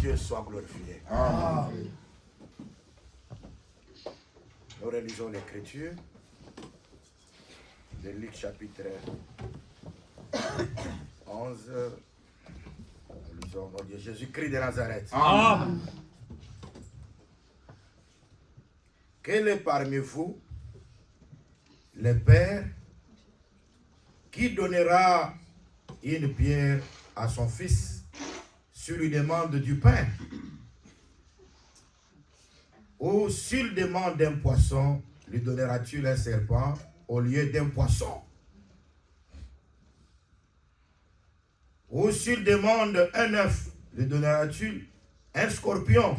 Dieu soit glorifié. Amen. Nous relisons l'Écriture de Luc chapitre 11. Nous lisons au nom de Jésus-Christ de Nazareth. Amen. Quel est parmi vous le père qui donnera une pierre à son fils s'il lui demande du pain? Ou s'il demande un poisson, lui donneras-tu un serpent au lieu d'un poisson? Ou s'il demande un œuf, lui donneras-tu un scorpion?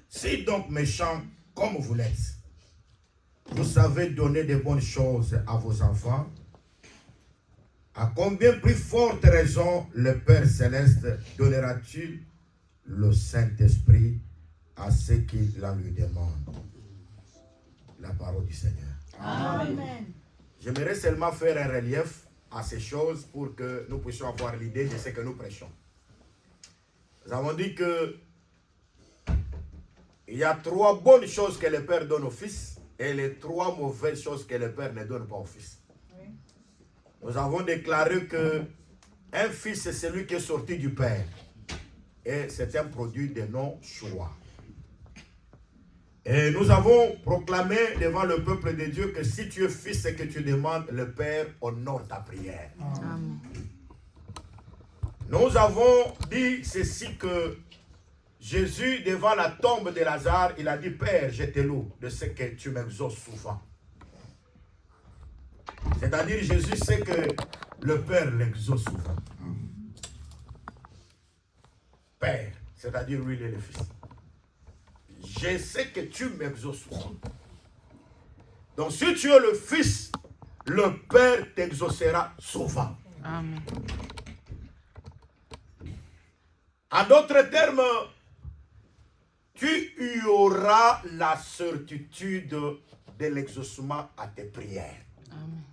Si donc méchant comme vous l'êtes, vous savez donner de bonnes choses à vos enfants, à combien plus forte raison le Père Céleste donnera-t-il le Saint-Esprit à ceux qui la lui demandent? La parole du Seigneur. Amen. J'aimerais seulement faire un relief à ces choses pour que nous puissions avoir l'idée de ce que nous prêchons. Nous avons dit que il y a 3 bonnes choses que le Père donne au Fils et les 3 mauvaises choses que le Père ne donne pas au Fils. Oui. Nous avons déclaré que un fils, c'est celui qui est sorti du Père. Et c'est un produit de non-choix. Et nous avons proclamé devant le peuple de Dieu que si tu es fils et que tu demandes, le Père honore ta prière. Amen. Nous avons dit ceci que Jésus, devant la tombe de Lazare, il a dit, Père, je te loue de ce que tu m'exauces souvent. C'est-à-dire, Jésus sait que le Père l'exauce souvent. Père, c'est-à-dire lui, il est le Fils. Je sais que tu m'exauces souvent. Donc, si tu es le Fils, le Père t'exaucera souvent. Amen. En d'autres termes, tu y auras la certitude de l'exaucement à tes prières. Amen.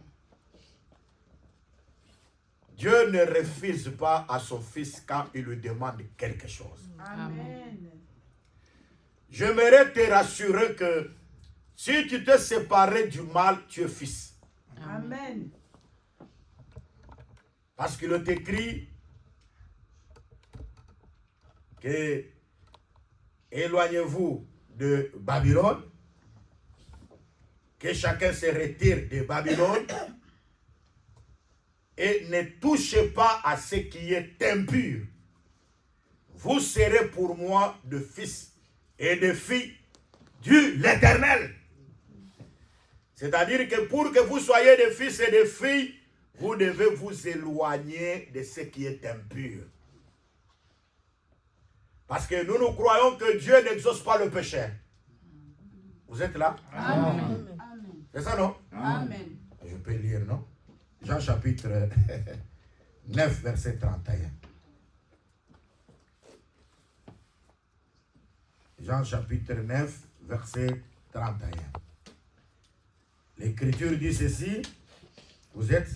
Dieu ne refuse pas à son Fils quand il lui demande quelque chose. Amen. J'aimerais te rassurer que si tu t'es séparé du mal, tu es fils. Amen. Parce qu'il est écrit que éloignez-vous de Babylone, que chacun se retire de Babylone et ne touchez pas à ce qui est impur. Vous serez pour moi de fils et de filles de l'Éternel. C'est-à-dire que pour que vous soyez des fils et des filles, vous devez vous éloigner de ce qui est impur. Parce que nous croyons que Dieu n'exauce pas le péché. Vous êtes là? Amen. C'est ça, non? Amen. Je peux lire, non? Jean chapitre 9, verset 31. Jean chapitre 9, verset 31. L'Écriture dit ceci. Vous êtes?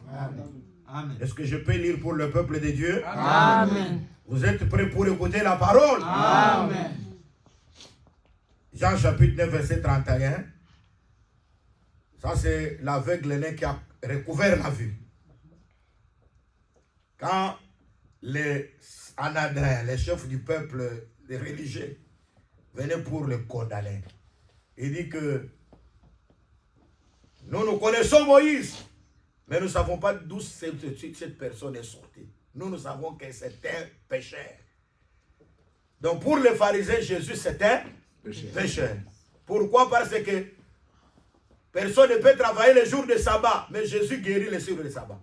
Amen. Est-ce que je peux lire pour le peuple de Dieu? Amen. Vous êtes prêts pour écouter la parole? Amen. Jean chapitre 9, verset 31. Ça, c'est l'aveugle qui a recouvert la vue. Quand les anadrins, les chefs du peuple, les religieux, venaient pour le condamner, il dit que nous connaissons Moïse, mais nous ne savons pas d'où cette personne est sortie. Nous savons que c'est un pécheur. Donc pour les pharisiens, Jésus c'est un pécheur. Pourquoi? Parce que personne ne peut travailler les jours de sabbat, mais Jésus guérit les jours de sabbat.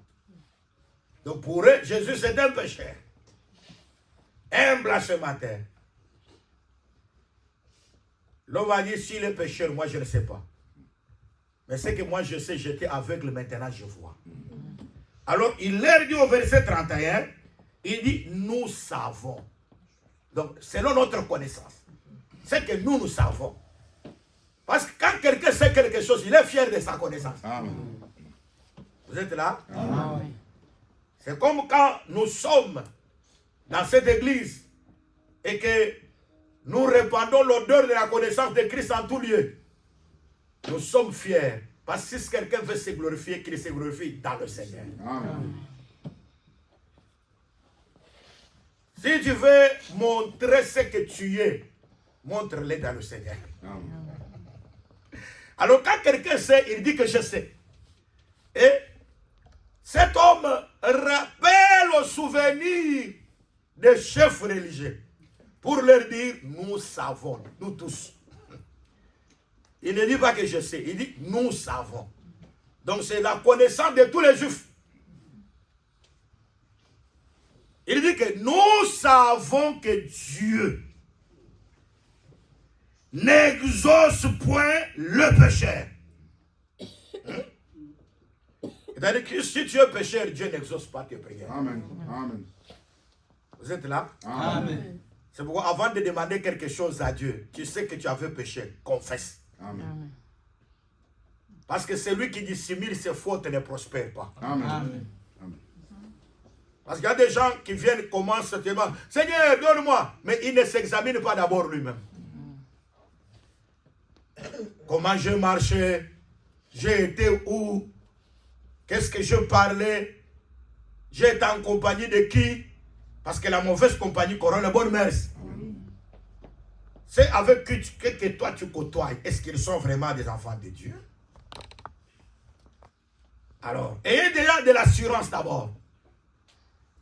Donc pour eux, Jésus c'est un pécheur. Un blasphémateur. L'homme va dire, s'il est pécheur, moi je ne sais pas. Mais c'est que moi je sais, j'étais aveugle, maintenant je vois. Alors il leur dit au verset 31, il dit, nous savons. Donc selon notre connaissance, c'est que nous savons. Parce que quand quelqu'un sait quelque chose, il est fier de sa connaissance. Amen. Vous êtes là? Amen. C'est comme quand nous sommes dans cette église et que nous répandons l'odeur de la connaissance de Christ en tout lieu, nous sommes fiers. Parce que si quelqu'un veut se glorifier, qu'il se glorifie dans le Seigneur. Amen. Si tu veux montrer ce que tu es, montre-le dans le Seigneur. Amen. Alors quand quelqu'un sait, il dit que je sais. Et cet homme rappelle au souvenir des chefs religieux pour leur dire, nous savons, nous tous. Il ne dit pas que je sais, il dit, nous savons. Donc c'est la connaissance de tous les juifs. Il dit que nous savons que Dieu n'exauce point le pécheur. C'est-à-dire que si tu es pécheur, Dieu n'exauce pas tes prières. Amen. Amen. Vous êtes là? Amen. C'est pourquoi avant de demander quelque chose à Dieu, tu sais que tu avais péché, confesse. Amen. Parce que celui qui dissimule ses fautes ne prospère pas. Amen. Amen. Parce qu'il y a des gens qui viennent, commencent à dire, Seigneur, donne-moi. Mais il ne s'examine pas d'abord lui-même. Comment j'ai marché? J'ai été où? Qu'est-ce que je parlais? J'ai été en compagnie de qui? Parce que la mauvaise compagnie corrompt la bonne mère. C'est avec qui que toi tu côtoies. Est-ce qu'ils sont vraiment des enfants de Dieu? Alors, ayez déjà de l'assurance d'abord.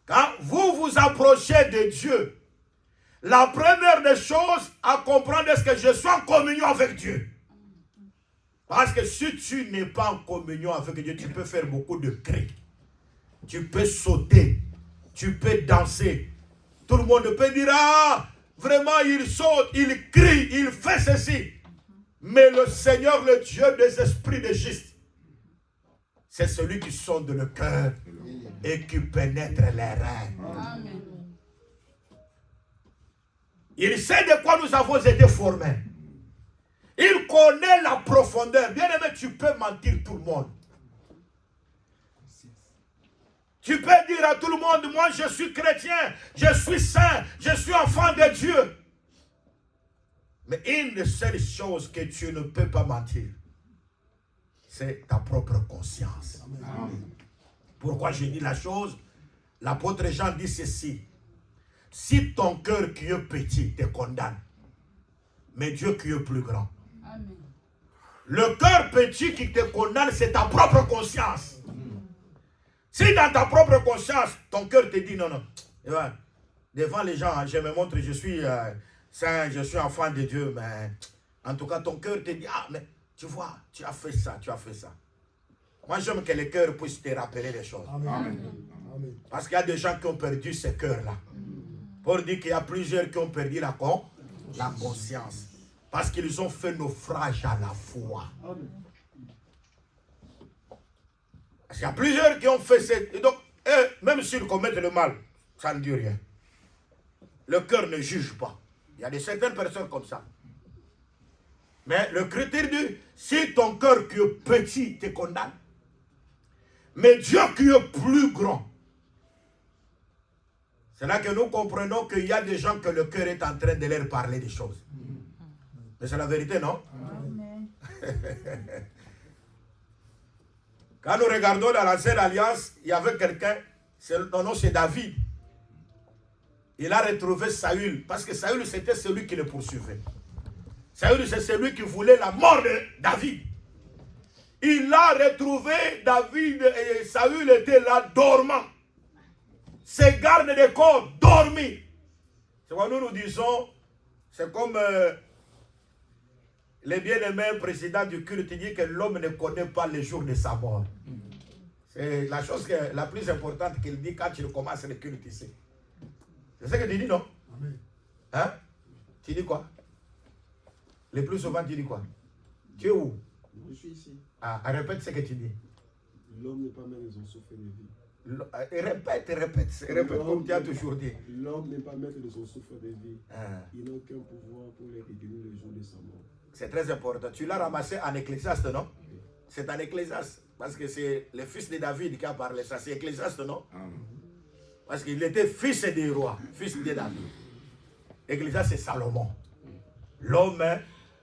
Quand vous vous approchez de Dieu, la première des choses à comprendre est que je suis en communion avec Dieu. Parce que si tu n'es pas en communion avec Dieu, tu peux faire beaucoup de cris. Tu peux sauter. Tu peux danser. Tout le monde peut dire, ah, vraiment il saute, il crie, il fait ceci. Mais le Seigneur, le Dieu des esprits de juste, c'est celui qui sonde le cœur et qui pénètre les reins. Amen. Il sait de quoi nous avons été formés. Il connaît la profondeur. Bien aimé, tu peux mentir tout le monde. Tu peux dire à tout le monde, moi je suis chrétien, je suis saint, je suis enfant de Dieu. Mais une seule chose que tu ne peux pas mentir, c'est ta propre conscience. Amen. Pourquoi je dis la chose? L'apôtre Jean dit ceci. Si ton cœur qui est petit te condamne, mais Dieu qui est plus grand. Amen. Le cœur petit qui te condamne, c'est ta propre conscience. Si dans ta propre conscience, ton cœur te dit non, non. Devant les gens, je me montre, je suis saint, je suis enfant de Dieu, mais en tout cas, ton cœur te dit, ah, mais tu vois, tu as fait ça, tu as fait ça. Moi, j'aime que le cœur puisse te rappeler les choses. Amen. Amen. Parce qu'il y a des gens qui ont perdu ce cœur-là. Pour dire qu'il y a plusieurs qui ont perdu la conscience. Parce qu'ils ont fait naufrage à la foi. Amen. Parce qu'il y a plusieurs qui ont fait cette... Donc, même s'ils commettent le mal, ça ne dit rien. Le cœur ne juge pas. Il y a certaines personnes comme ça. Mais le critère dit, si ton cœur qui est petit te condamne, mais Dieu qui est plus grand, c'est là que nous comprenons qu'il y a des gens que le cœur est en train de leur parler des choses. Mais c'est la vérité, non? Amen. Quand nous regardons dans l'Ancienne Alliance, il y avait quelqu'un, son nom c'est David. Il a retrouvé Saül, parce que Saül c'était celui qui le poursuivait. Saül c'est celui qui voulait la mort de David. Il a retrouvé David et Saül était là dormant. Ses gardes de corps dormis. C'est quoi nous disons, c'est comme le bien-aimé président du culte dit que l'homme ne connaît pas les jours de sa mort. C'est la chose la plus importante qu'il dit quand il commence le culte ici. C'est ce que tu dis, non? Amen. Hein? Tu dis quoi? Le plus souvent, tu dis quoi? Tu es où? Je suis ici. Ah, répète ce que tu dis. L'homme n'est pas maître de son souffle de vie. Répète comme tu as toujours dit. L'homme n'est pas maître de son souffle de vie. Ah. Il n'a aucun pouvoir pour les réguler le jour de sa mort. C'est très important. Tu l'as ramassé en Ecclésiaste, non? Oui. C'est en Ecclésiaste. Parce que c'est le fils de David qui a parlé ça. C'est Ecclésiaste, non? Parce qu'il était fils des rois, fils de David. Ecclésiaste, c'est Salomon. L'homme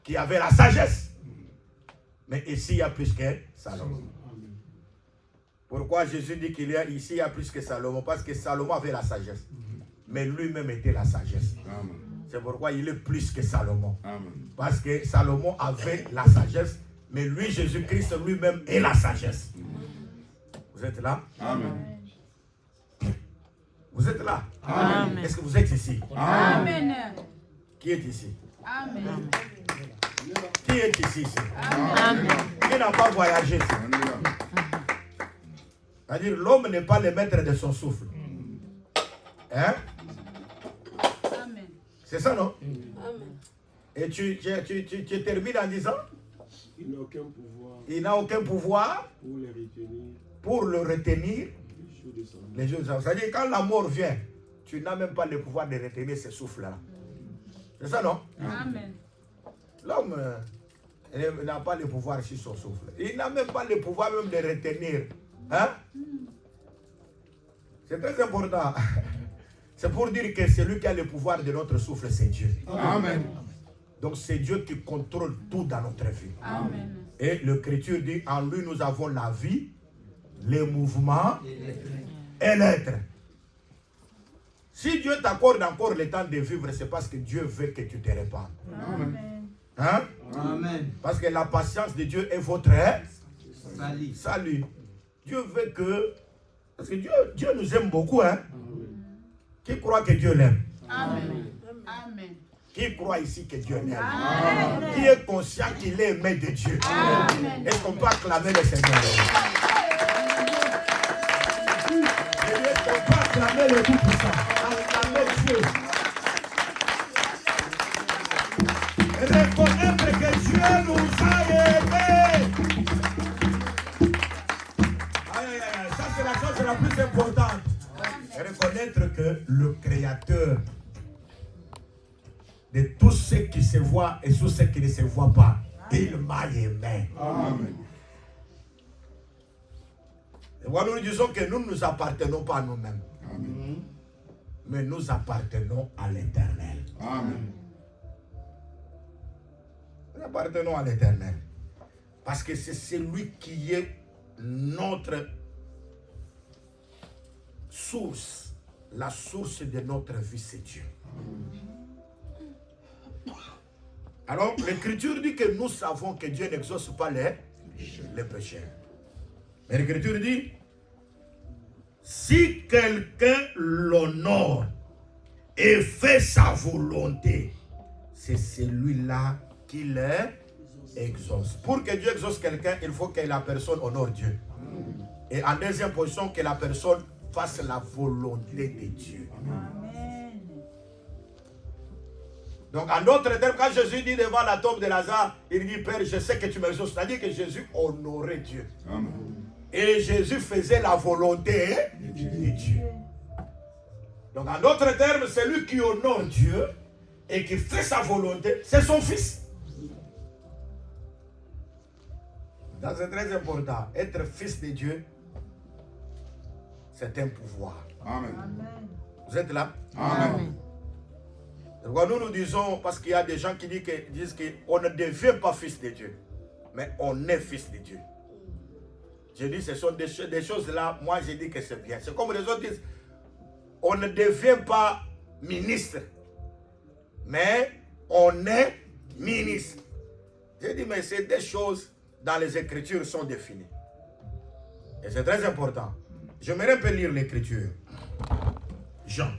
qui avait la sagesse. Mais ici, il y a plus que Salomon. Pourquoi Jésus dit qu'il y a ici, il y a plus que Salomon? Parce que Salomon avait la sagesse. Mais lui-même était la sagesse. C'est pourquoi il est plus que Salomon. Parce que Salomon avait la sagesse. Mais lui, Jésus-Christ lui-même est la sagesse. Vous êtes là? Amen. Vous êtes là? Amen. Est-ce que vous êtes ici? Amen. Qui est ici? Amen. Qui est ici? Amen. Qui n'a pas voyagé? C'est-à-dire, l'homme n'est pas le maître de son souffle. Hein? Amen. C'est ça, non? Amen. Et tu termines en disant? Il n'a aucun pouvoir Il n'a aucun pouvoir pour le retenir les jours de sa mort. C'est-à-dire, quand la mort vient, tu n'as même pas le pouvoir de retenir ce souffle-là. C'est ça, non? Amen. L'homme n'a pas le pouvoir sur son souffle. Il n'a même pas le pouvoir même de retenir. Hein? C'est très important. C'est pour dire que celui qui a le pouvoir de notre souffle, c'est Dieu. Amen. Donc c'est Dieu qui contrôle tout dans notre vie. Amen. Et l'Écriture dit, en lui nous avons la vie, les mouvements et l'être. Si Dieu t'accorde encore le temps de vivre, c'est parce que Dieu veut que tu te répandes. Amen. Hein? Amen. Parce que la patience de Dieu est votre salut. Dieu veut que... Parce que Dieu nous aime beaucoup. Hein? Qui croit que Dieu l'aime? Amen. Amen. Qui croit ici que Dieu l'aime? Amen. Qui est conscient qu'il est aimé de Dieu? Amen. Est-ce qu'on peut acclamer le Seigneur? Est-ce qu'on peut acclamer le Tout-Puissant? Acclamer Dieu. Reconnaître que Dieu nous a aimés. Aïe, aïe, aïe. Ça, c'est la chose la plus importante. Reconnaître que le Créateur de tous ceux qui se voient et tous ceux qui ne se voient pas, il m'a aimé. Amen. Et voilà, nous disons que nous ne nous appartenons pas à nous-mêmes. Amen. Mais nous appartenons à l'Éternel. Amen. Nous appartenons à l'Éternel. Parce que c'est celui qui est notre source. La source de notre vie, c'est Dieu. Alors, l'Écriture dit que nous savons que Dieu n'exauce pas les pécheurs. Mais l'Écriture dit, si quelqu'un l'honore et fait sa volonté, c'est celui-là qui l'exauce. Pour que Dieu exauce quelqu'un, il faut que la personne honore Dieu. Et en deuxième position, que la personne fasse la volonté de Dieu. Amen. Donc, en d'autres termes, quand Jésus dit devant la tombe de Lazare, il dit, Père, je sais que tu m'exauces. C'est-à-dire que Jésus honorait Dieu. Amen. Et Jésus faisait la volonté de Dieu. Donc, en d'autres termes, celui qui honore Dieu et qui fait sa volonté, c'est son Fils. Donc, c'est très important. Être fils de Dieu, c'est un pouvoir. Amen. Amen. Vous êtes là? Amen. Donc, nous disons, parce qu'il y a des gens qui disent qu'on ne devient pas fils de Dieu, mais on est fils de Dieu. Je dis, ce sont des choses là, moi je dis que c'est bien. C'est comme les autres disent, on ne devient pas ministre, mais on est ministre. J'ai dit, mais c'est des choses dans les Écritures sont définies. Et c'est très important. J'aimerais un peu lire l'Écriture. Jean.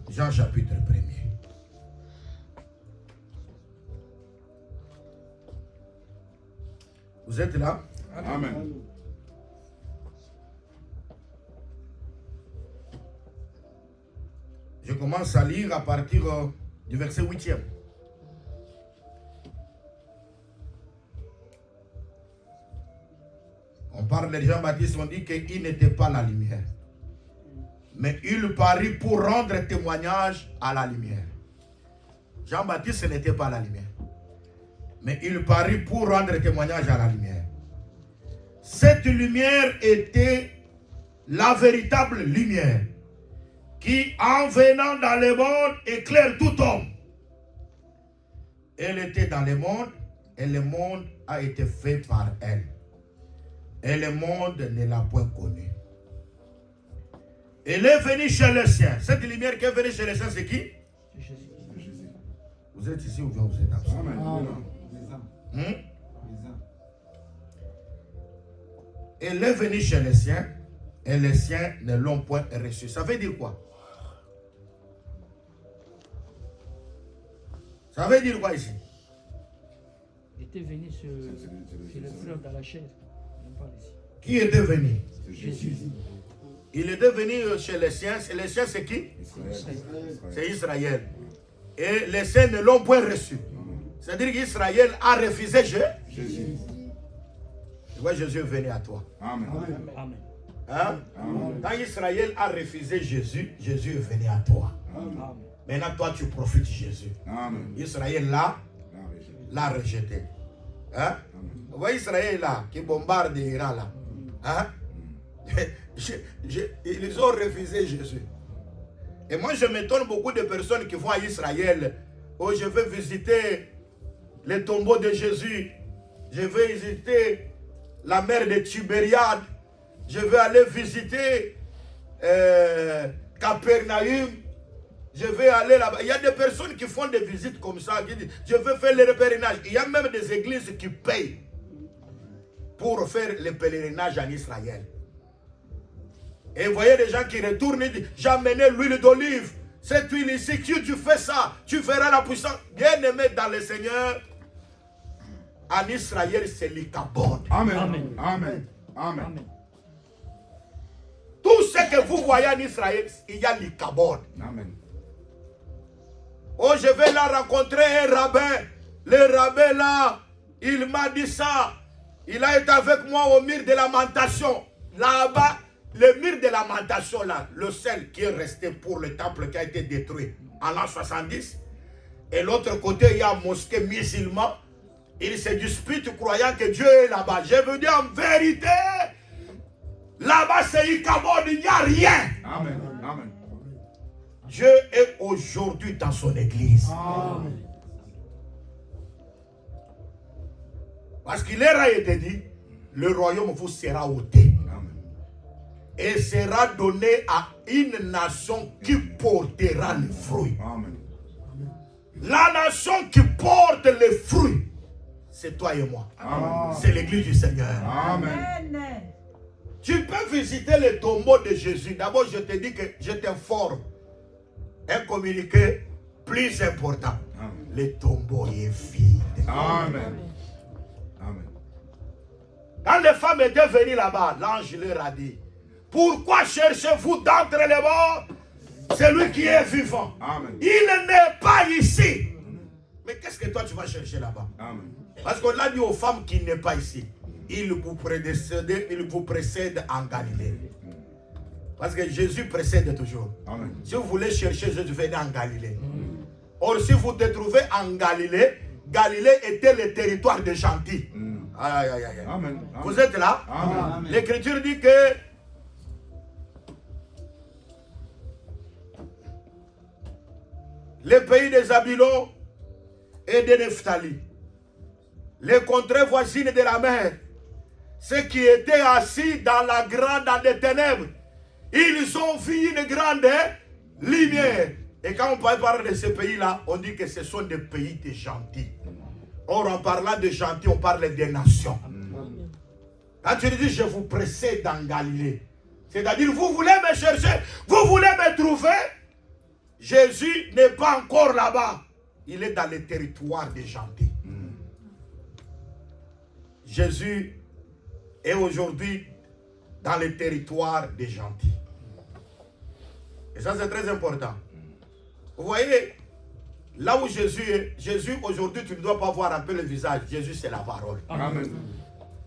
Jean chapitre 1er. Vous êtes là? Amen. Je commence à lire à partir du verset 8e. On parle de Jean-Baptiste, on dit qu'il n'était pas la lumière. Mais il parut pour rendre témoignage à la lumière. Jean-Baptiste n'était pas la lumière. Mais il parut pour rendre témoignage à la lumière. Cette lumière était la véritable lumière qui, en venant dans le monde, éclaire tout homme. Elle était dans le monde et le monde a été fait par elle. Et le monde ne l'a point connue. Elle est venue chez les siens. Cette lumière qui est venue chez les siens, c'est qui? Vous êtes ici ou bien vous êtes absent? Elle est venue chez les siens et les siens ne l'ont point reçue. Ça veut dire quoi? Ça veut dire quoi ici? Il était venu sur le fleuve dans la chair. Qui était venu? Jésus. Il était venu chez les siens. Et les siens, c'est qui? C'est Israël. Et les siens ne l'ont point reçu. C'est-à-dire qu'Israël a refusé Jésus. Tu vois, Jésus est venu à toi. Amen. Amen. Hein? Quand Israël a refusé Jésus, Jésus est venu à toi. Amen. Maintenant, toi, tu profites de Jésus. Amen. Israël l'a rejeté. Hein? Vous voyez Israël là, qui bombarde l'Iran là. Hein? Ils ont refusé Jésus. Et moi, je m'étonne beaucoup de personnes qui vont à Israël. Oh, je vais visiter les tombeaux de Jésus. Je vais visiter la mer de Tibériade. Je vais aller visiter Capernaum. Je vais aller là-bas. Il y a des personnes qui font des visites comme ça, qui disent, je veux faire le pèlerinage. Il y a même des églises qui payent pour faire le pèlerinage en Israël. Et vous voyez des gens qui retournent et disent, j'ai amené l'huile d'olive. Cette huile ici, si tu fais ça, tu feras la puissance. Bien aimé dans le Seigneur, en Israël, c'est l'Ikabod. Amen. Amen. Amen. Amen. Amen. Tout ce que vous voyez en Israël, il y a l'Ikabod. Amen. Oh, je vais là rencontrer un rabbin. Le rabbin là, il m'a dit ça. Il a été avec moi au mur de lamentation. Là-bas, le mur de lamentation là, le seul qui est resté pour le temple qui a été détruit en l'an 70. Et l'autre côté, il y a une mosquée musulmane. Il se dispute croyant que Dieu est là-bas. Je veux dire en vérité, là-bas c'est Ikabod, il n'y a rien. Amen. Amen. Dieu est aujourd'hui dans son église. Amen. Parce qu'il a été dit, le royaume vous sera ôté. Amen. Et sera donné à une nation qui portera le fruit. Amen. La nation qui porte le fruit, c'est toi et moi. Amen. C'est l'église du Seigneur. Amen. Tu peux visiter le tombeau de Jésus. D'abord, je te dis que je t'informe. Un communiqué plus important. Amen. Le tombeau est vide. Amen. Amen. Quand les femmes étaient venues là-bas, l'ange leur a dit, pourquoi cherchez-vous d'entre les morts celui qui est vivant? Amen. Il n'est pas ici. Mais qu'est-ce que toi tu vas chercher là-bas? Amen. Parce qu'on a dit aux femmes qu'il n'est pas ici. Il vous précède en Galilée. Parce que Jésus précède toujours. Amen. Si vous voulez chercher Jésus, venez en Galilée. Or, si vous te trouvez en Galilée, Galilée était le territoire des gentils. Aïe, aïe, aïe. Amen. Vous êtes là? Amen. L'Écriture dit que les pays des Zabylon et de Nephtali, les contrées voisines de la mer, ceux qui étaient assis dans dans les ténèbres, ils ont vu une grande lumière. Et quand on parle de ces pays-là, on dit que ce sont des pays de gentils. Or, en parlant de gentils, on parle des nations. Quand tu dis, je vous précède en Galilée, c'est-à-dire, vous voulez me chercher, vous voulez me trouver, Jésus n'est pas encore là-bas. Il est dans le territoire des gentils. Jésus est aujourd'hui dans le territoire des gentils. Et ça, c'est très important. Vous voyez, là où Jésus est, Jésus aujourd'hui, tu ne dois pas voir un peu le visage. Jésus, c'est la parole. Amen.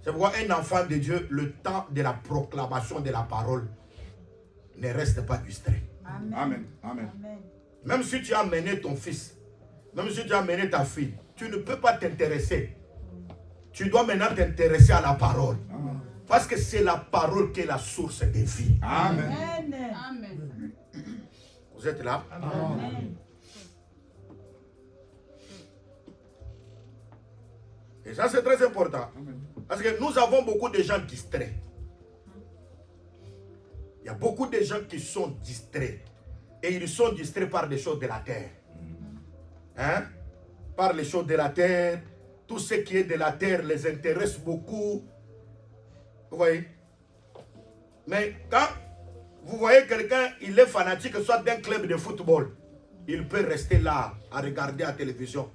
C'est pourquoi un enfant de Dieu, le temps de la proclamation de la parole ne reste pas distrait. Amen. Amen. Même si tu as amené ton fils, même si tu as amené ta fille, tu ne peux pas t'intéresser. Tu dois maintenant t'intéresser à la parole. Parce que c'est la parole qui est la source de vie. Amen. Amen. Vous êtes là? Amen. Et ça, c'est très important. Parce que nous avons beaucoup de gens distraits. Il y a beaucoup de gens qui sont distraits. Et ils sont distraits par des choses de la terre. Hein? Par les choses de la terre. Tout ce qui est de la terre les intéresse beaucoup. Vous voyez? Mais quand vous voyez quelqu'un, il est fanatique, soit d'un club de football, il peut rester là à regarder la télévision.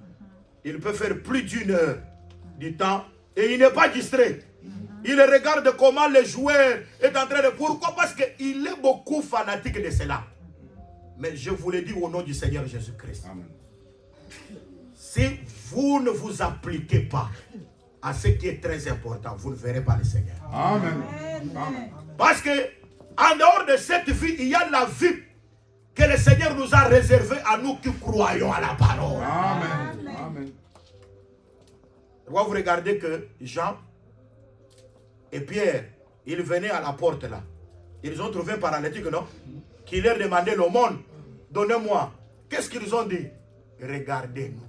Il peut faire plus d'une heure du temps et il n'est pas distrait. Il regarde comment le joueur est en train de... Pourquoi? Parce qu'il est beaucoup fanatique de cela. Mais je vous le dis au nom du Seigneur Jésus-Christ. Si vous ne vous appliquez pas à ce qui est très important, vous ne verrez pas le Seigneur. Amen. Amen. Parce que en dehors de cette vie, il y a la vie que le Seigneur nous a réservée à nous qui croyons à la parole. Amen. Amen. Pourquoi vous regardez que Jean et Pierre, ils venaient à la porte là. Ils ont trouvé un paralytique, non? Qui leur demandait l'aumône. Donnez-moi. Qu'est-ce qu'ils ont dit? Regardez-nous.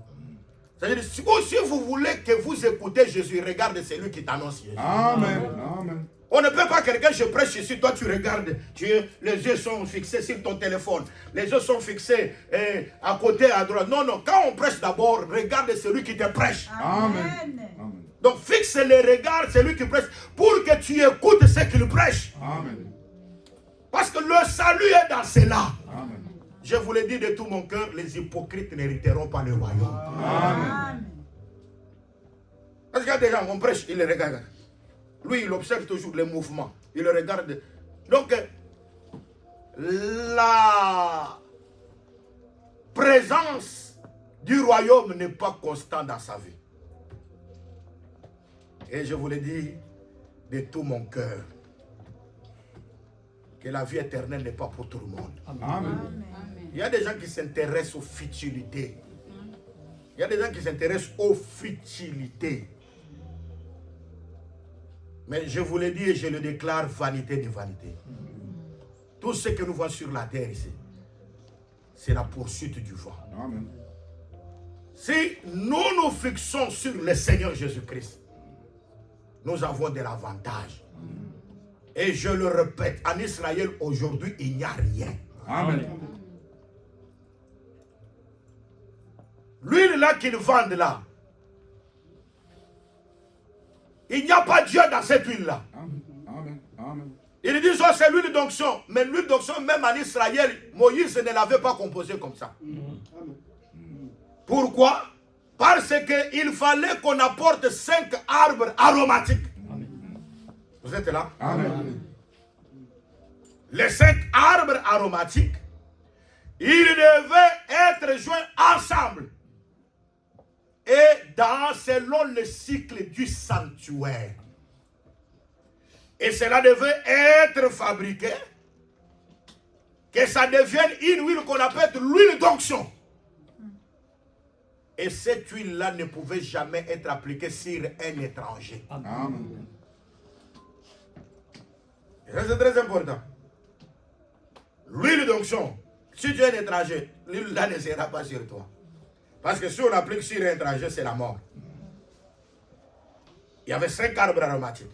C'est-à-dire, si vous voulez que vous écoutez Jésus, regardez celui qui t'annonce Jésus. Amen. Amen. On ne peut pas quelqu'un, je prêche ici, toi tu regardes, les yeux sont fixés sur ton téléphone, les yeux sont fixés à côté, à droite. Non, non, quand on prêche d'abord, regarde celui qui te prêche. Amen. Amen. Donc fixe les regards, celui qui prêche, pour que tu écoutes ce qu'il prêche. Amen. Parce que le salut est dans cela. Amen. Je vous le dis de tout mon cœur, les hypocrites n'hériteront pas le royaume. Amen. Parce qu'il y a des gens, on prêche, ils les regardent. Lui, il observe toujours les mouvements. Il le regarde. Donc, la présence du royaume n'est pas constante dans sa vie. Et je vous le dis de tout mon cœur, que la vie éternelle n'est pas pour tout le monde. Amen. Il y a des gens qui s'intéressent aux futilités. Il y a des gens qui s'intéressent aux futilités. Mais je vous le dis et je le déclare, vanité de vanité. Tout ce que nous voyons sur la terre ici, c'est la poursuite du vent. Amen. Si nous nous fixons sur le Seigneur Jésus-Christ, nous avons de l'avantage. Et je le répète, en Israël aujourd'hui, il n'y a rien. Amen. L'huile là qu'ils vendent là, il n'y a pas Dieu dans cette huile-là. Amen. Amen. Amen. Ils disent, oh, c'est l'huile d'onction. Mais l'huile d'onction, même en Israël, Moïse ne l'avait pas composée comme ça. Pourquoi? Parce qu'il fallait qu'on apporte 5 arbres aromatiques. Vous êtes là? Amen. Les 5 arbres aromatiques, ils devaient être joints ensemble. Et selon le cycle du sanctuaire. Et cela devait être fabriqué, que ça devienne une huile qu'on appelle l'huile d'onction. Et cette huile-là ne pouvait jamais être appliquée sur un étranger. Amen. Et ça, c'est très important. L'huile d'onction, si tu es un étranger, l'huile-là ne sera pas sur toi. Parce que si on l'applique sur un étranger, c'est la mort. Il y avait 5 arbres aromatiques.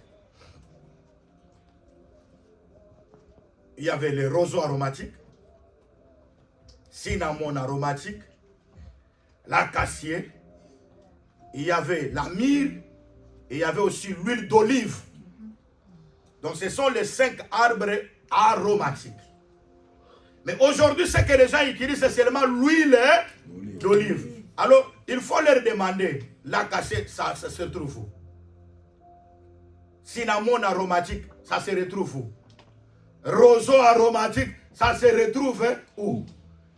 Il y avait le roseau aromatique, cinnamon aromatique, l'acacier, il y avait la myrrhe, et il y avait aussi l'huile d'olive. Donc ce sont les 5 arbres aromatiques. Mais aujourd'hui, ce que les gens utilisent, c'est seulement l'huile d'olive. Alors, il faut leur demander, l'acacier, ça se trouve où? Cinnamon aromatique, ça se retrouve où? Roseau aromatique, ça se retrouve où?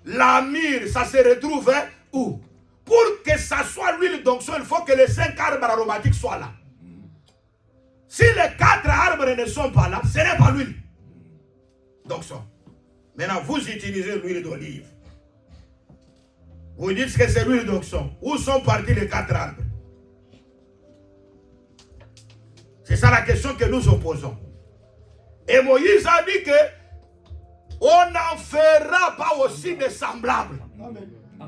La myrrhe, ça se retrouve où? Pour que ça soit l'huile d'onction, il faut que les 5 arbres aromatiques soient là. Si les 4 arbres ne sont pas là, ce n'est pas l'huile d'onction. Maintenant, vous utilisez l'huile d'olive. Vous dites que c'est l'huile d'onction. Où sont partis les 4 arbres? C'est ça la question que nous opposons. Et Moïse a dit que on n'en fera pas aussi de semblables.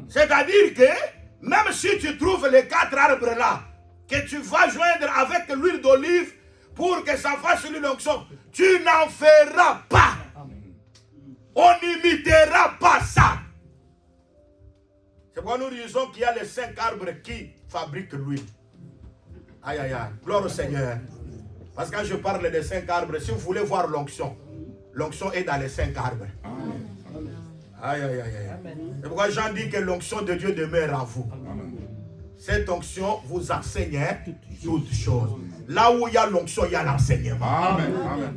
C'est-à-dire que même si tu trouves les 4 arbres là, que tu vas joindre avec l'huile d'olive pour que ça fasse l'onction, tu n'en feras pas. On n'imitera pas ça. C'est pourquoi nous disons qu'il y a les 5 arbres qui fabriquent l'huile. Aïe, aïe, aïe. Gloire au Seigneur. Parce que quand je parle des 5 arbres, si vous voulez voir l'onction est dans les 5 arbres. Aïe, aïe, aïe, aïe. C'est pourquoi Jean dit que l'onction de Dieu demeure en vous. Cette onction vous enseigne toutes choses. Là où il y a l'onction, il y a l'enseignement.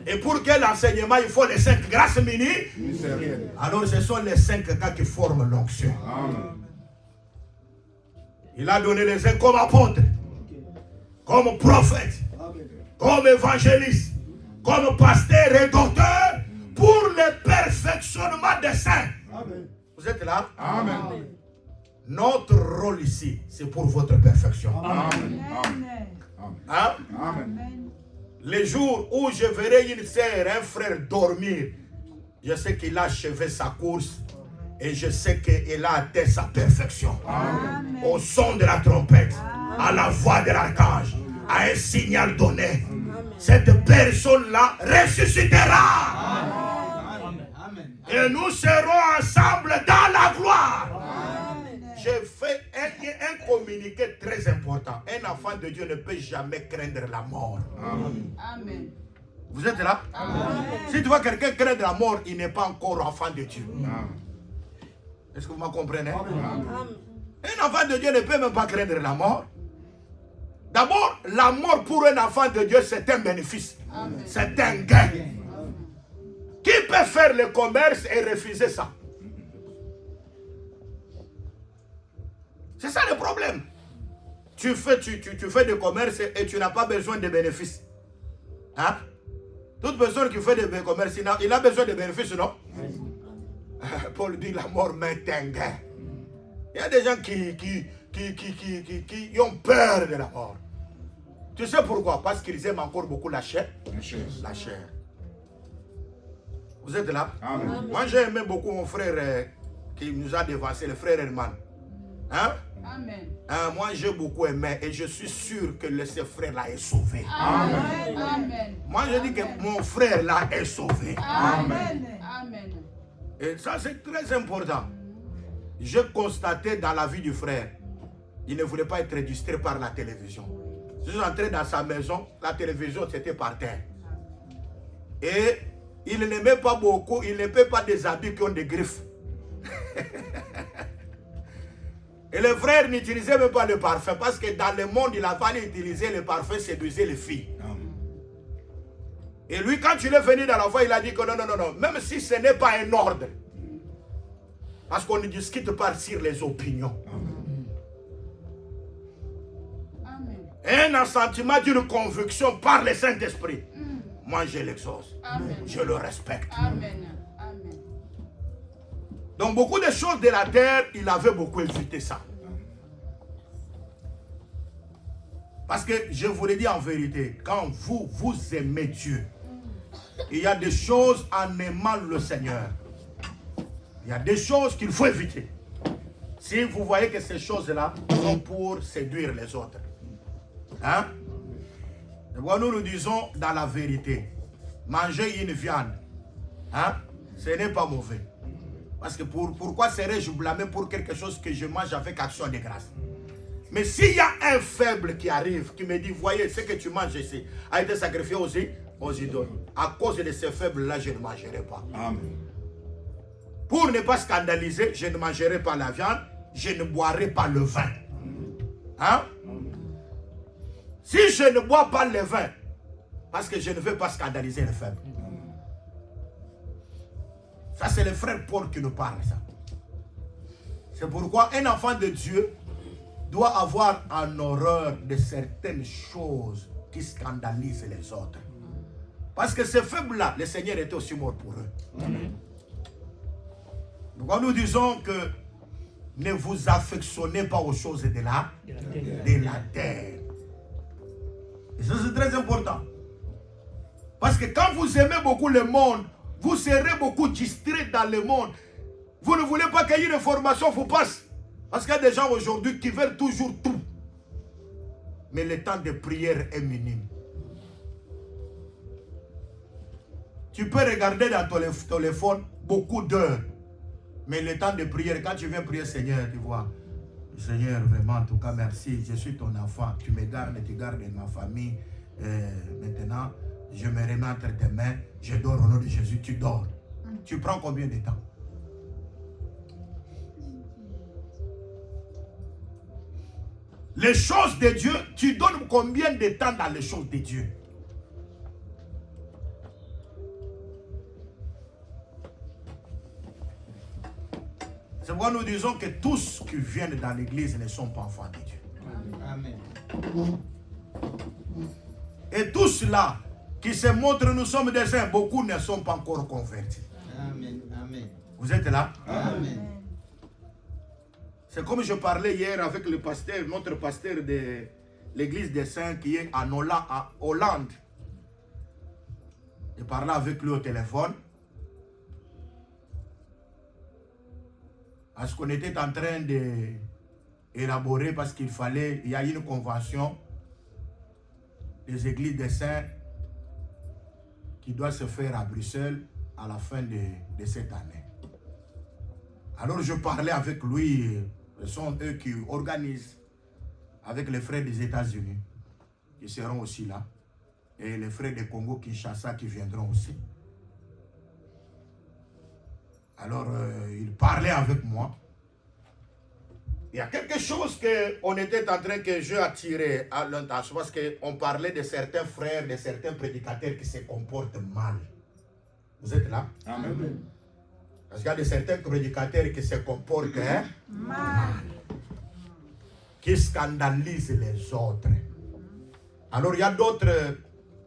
Et pour que l'enseignement, il faut les 5 grâces ministérielles. Alors ce sont les 5 cas qui forment l'onction. Il a donné les uns comme apôtres, comme prophètes, comme évangélistes, comme pasteurs et docteurs pour le perfectionnement des saints. Vous êtes là? Amen. Notre rôle ici, c'est pour votre perfection. Amen. Hein? Amen. Les jours où je verrai une sœur, un frère dormir, je sais qu'il a achevé sa course et je sais qu'il a atteint sa perfection. Amen. Au son de la trompette, à la voix de l'archange, à un signal donné, cette personne-là ressuscitera. Et nous serons ensemble dans la gloire. J'ai fait un communiqué très important. Un enfant de Dieu ne peut jamais craindre la mort. Amen. Vous êtes là? Si tu vois quelqu'un craindre la mort, il n'est pas encore enfant de Dieu. Est-ce que vous me comprenez? Un enfant de Dieu ne peut même pas craindre la mort. D'abord, la mort pour un enfant de Dieu, c'est un bénéfice. C'est un gain. Qui peut faire le commerce et refuser ça? C'est ça le problème. Tu fais du commerce et tu n'as pas besoin de bénéfices. Hein? Toute personne qui fait du commerce, il a besoin de bénéfices, non? Paul dit la mort m'est un gain. Il y a des gens qui ont peur de la mort. Tu sais pourquoi? Parce qu'ils aiment encore beaucoup la chair. La chair. Vous êtes là? Amen. Moi j'ai aimé beaucoup mon frère qui nous a dévancé, le frère Herman. Hein? Amen. Moi j'ai beaucoup aimé et je suis sûr que ce frère-là est sauvé. Amen. Amen. Moi je dis que mon frère-là est sauvé. Amen. Amen. Et ça c'est très important. J'ai constaté dans la vie du frère, il ne voulait pas être distrait par la télévision. Je suis entré dans sa maison, la télévision c'était par terre. Et il n'aimait pas beaucoup, il n'aimait pas des habits qui ont des griffes. Et le frère n'utilisait même pas le parfum parce que dans le monde, il a fallu utiliser le parfum, séduisait les filles. Et lui, quand il est venu dans la voie, il a dit que non, même si ce n'est pas un ordre, parce qu'on ne discute pas sur les opinions. Un assentiment d'une conviction par le Saint-Esprit. Moi, je l'exauce. Je le respecte. Amen. Amen. Donc, beaucoup de choses de la terre, il avait beaucoup évité ça. Parce que je vous le dis en vérité, quand vous aimez Dieu, il y a des choses en aimant le Seigneur. Il y a des choses qu'il faut éviter. Si vous voyez que ces choses-là sont pour séduire les autres. Hein? Nous nous disons dans la vérité, manger une viande, hein, ce n'est pas mauvais. Parce que pourquoi serais-je blâmé pour quelque chose que je mange avec action de grâce? Mais s'il y a un faible qui arrive, qui me dit, voyez, ce que tu manges ici a été sacrifié aux idoles. À cause de ces faibles-là, je ne mangerai pas. Amen. Pour ne pas scandaliser, je ne mangerai pas la viande, je ne boirai pas le vin. Hein? Si je ne bois pas le vin, parce que je ne veux pas scandaliser les faibles. Ça, c'est le frère Paul qui nous parle, ça. C'est pourquoi un enfant de Dieu doit avoir en horreur de certaines choses qui scandalisent les autres. Parce que ces faibles-là, le Seigneur était aussi mort pour eux. Donc nous disons que ne vous affectionnez pas aux choses de la terre. Et ça, c'est très important. Parce que quand vous aimez beaucoup le monde, vous serez beaucoup distrait dans le monde. Vous ne voulez pas qu'il y ait une formation vous passe. Parce qu'il y a des gens aujourd'hui qui veulent toujours tout. Mais le temps de prière est minime. Tu peux regarder dans ton téléphone beaucoup d'heures. Mais le temps de prière, quand tu viens prier, Seigneur, tu vois, Seigneur, vraiment, en tout cas, merci, je suis ton enfant. Tu me gardes, tu gardes ma famille. Maintenant, je me remets entre tes mains. Je dors au nom de Jésus, tu dors. Tu prends combien de temps? Les choses de Dieu, tu donnes combien de temps dans les choses de Dieu? C'est pourquoi nous disons que tous qui viennent dans l'église ne sont pas enfants de Dieu. Amen. Et tous là qui se montrent, nous sommes des saints, beaucoup ne sont pas encore convertis. Amen. Amen. Vous êtes là? Amen. C'est comme je parlais hier avec le pasteur, notre pasteur de l'église des saints qui est en Hollande. Je parlais avec lui au téléphone. Parce qu'on était en train d'élaborer, parce qu'il fallait, il y a une convention des églises des saints qui doit se faire à Bruxelles à la fin de cette année. Alors je parlais avec lui, ce sont eux qui organisent avec les frères des États-Unis qui seront aussi là et les frères de Congo-Kinshasa qui viendront aussi. Alors il parlait avec moi. Il y a quelque chose qu'on était en train que je attirais à l'attention parce qu'on parlait de certains frères, de certains prédicateurs qui se comportent mal. Vous êtes là? Amen. Parce qu'il y a de certains prédicateurs qui se comportent mal, qui scandalisent les autres. Alors il y a d'autres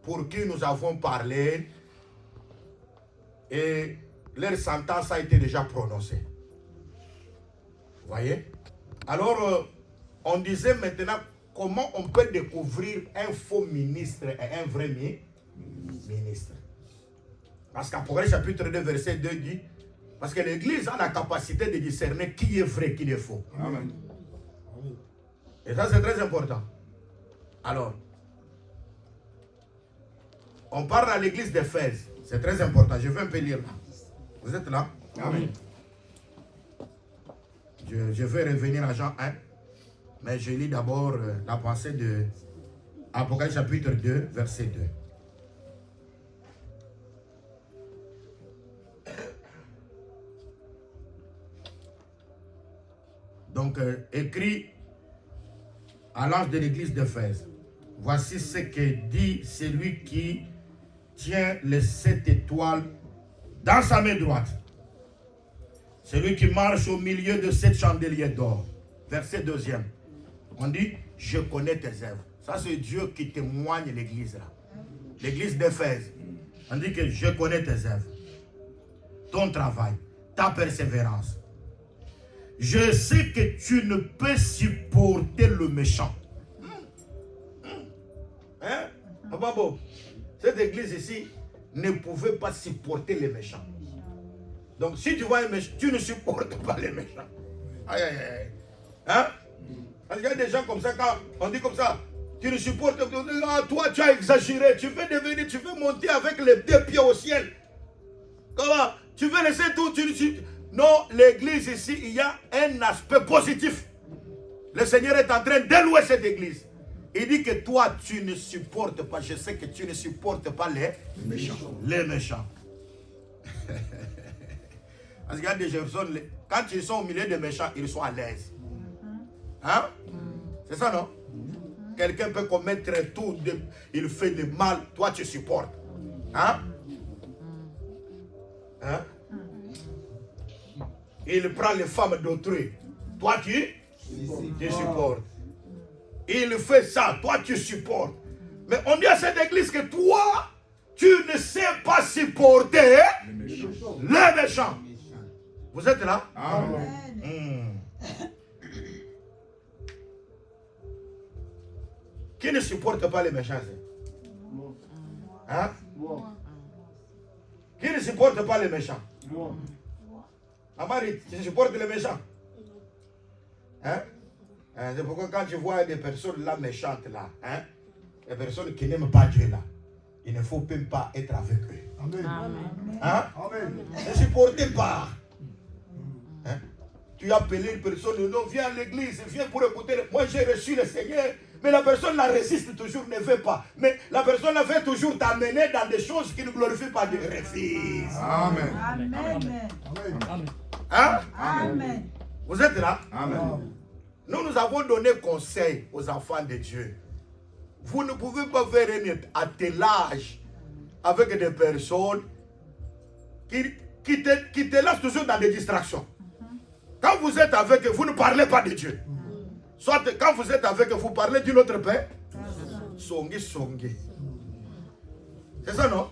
pour qui nous avons parlé et leur sentence a été déjà prononcée. Vous voyez? Alors, on disait maintenant comment on peut découvrir un faux ministre et un vrai ministre. Parce qu'Apocalypse chapitre 2, verset 2 dit, parce que l'Église a la capacité de discerner qui est vrai, qui est faux. Amen. Et ça, c'est très important. Alors, on parle à l'église d'Éphèse. C'est très important. Je vais un peu lire là. Vous êtes là? Amen. Je vais revenir à Jean 1. Mais je lis d'abord la pensée de Apocalypse chapitre 2, verset 2. Donc, écrit à l'ange de l'église d'Éphèse. Voici ce que dit celui qui tient les 7 étoiles dans sa main droite. Celui qui marche au milieu de 7 chandeliers d'or. Verset 2. On dit, je connais tes œuvres. Ça, c'est Dieu qui témoigne l'église là. L'église d'Éphèse. On dit que je connais tes œuvres. Ton travail, ta persévérance. Je sais que tu ne peux supporter le méchant. Hein? Babo, cette église ici ne pouvait pas supporter les méchants. Donc si tu vois un méchant, tu ne supportes pas les méchants. Aïe, aïe, aïe. Hein? Parce qu'il y a des gens comme ça, quand on dit comme ça, tu ne supportes pas, ah, toi tu as exagéré, tu veux devenir, tu veux monter avec les 2 pieds au ciel. Comment? Tu veux laisser tout, non, l'église ici, il y a un aspect positif. Le Seigneur est en train d'élouer cette église. Il dit que toi, tu ne supportes pas, je sais que tu ne supportes pas les méchants. Les méchants. Parce qu'il y a des personnes, quand ils sont au milieu des méchants, ils sont à l'aise. Hein? C'est ça, non? Quelqu'un peut commettre tout, il fait du mal, toi tu supportes. Hein? Hein? Il prend les femmes d'autrui. Toi, tu supportes. Il fait ça. Toi, tu supportes. Mais on dit à cette église que toi, tu ne sais pas supporter les méchants. Vous êtes là? Amen. Qui ne supporte pas les méchants? Hein? Moi. Qui ne supporte pas les méchants? Moi. Amari, tu supportes les méchants? Hein? C'est pourquoi quand tu vois des personnes là méchantes là, hein? Des personnes qui n'aiment pas Dieu là, il ne faut même pas être avec eux. Amen. Hein? Amen. Ne supportez pas. Hein? Tu as appelé une personne, non, viens à l'église, viens pour écouter. Moi j'ai reçu le Seigneur, mais la personne la résiste toujours, ne veut pas. Mais la personne la veut toujours t'amener dans des choses qui ne glorifient pas Dieu. Refuse. Amen. Amen. Amen. Amen. Hein? Amen. Vous êtes là? Amen. Nous avons donné conseil aux enfants de Dieu. Vous ne pouvez pas faire un attelage avec des personnes qui te laissent toujours dans des distractions. Quand vous êtes avec eux, vous ne parlez pas de Dieu. Soit quand vous êtes avec eux, vous parlez d'une autre paix. Songi, songi. C'est ça, non?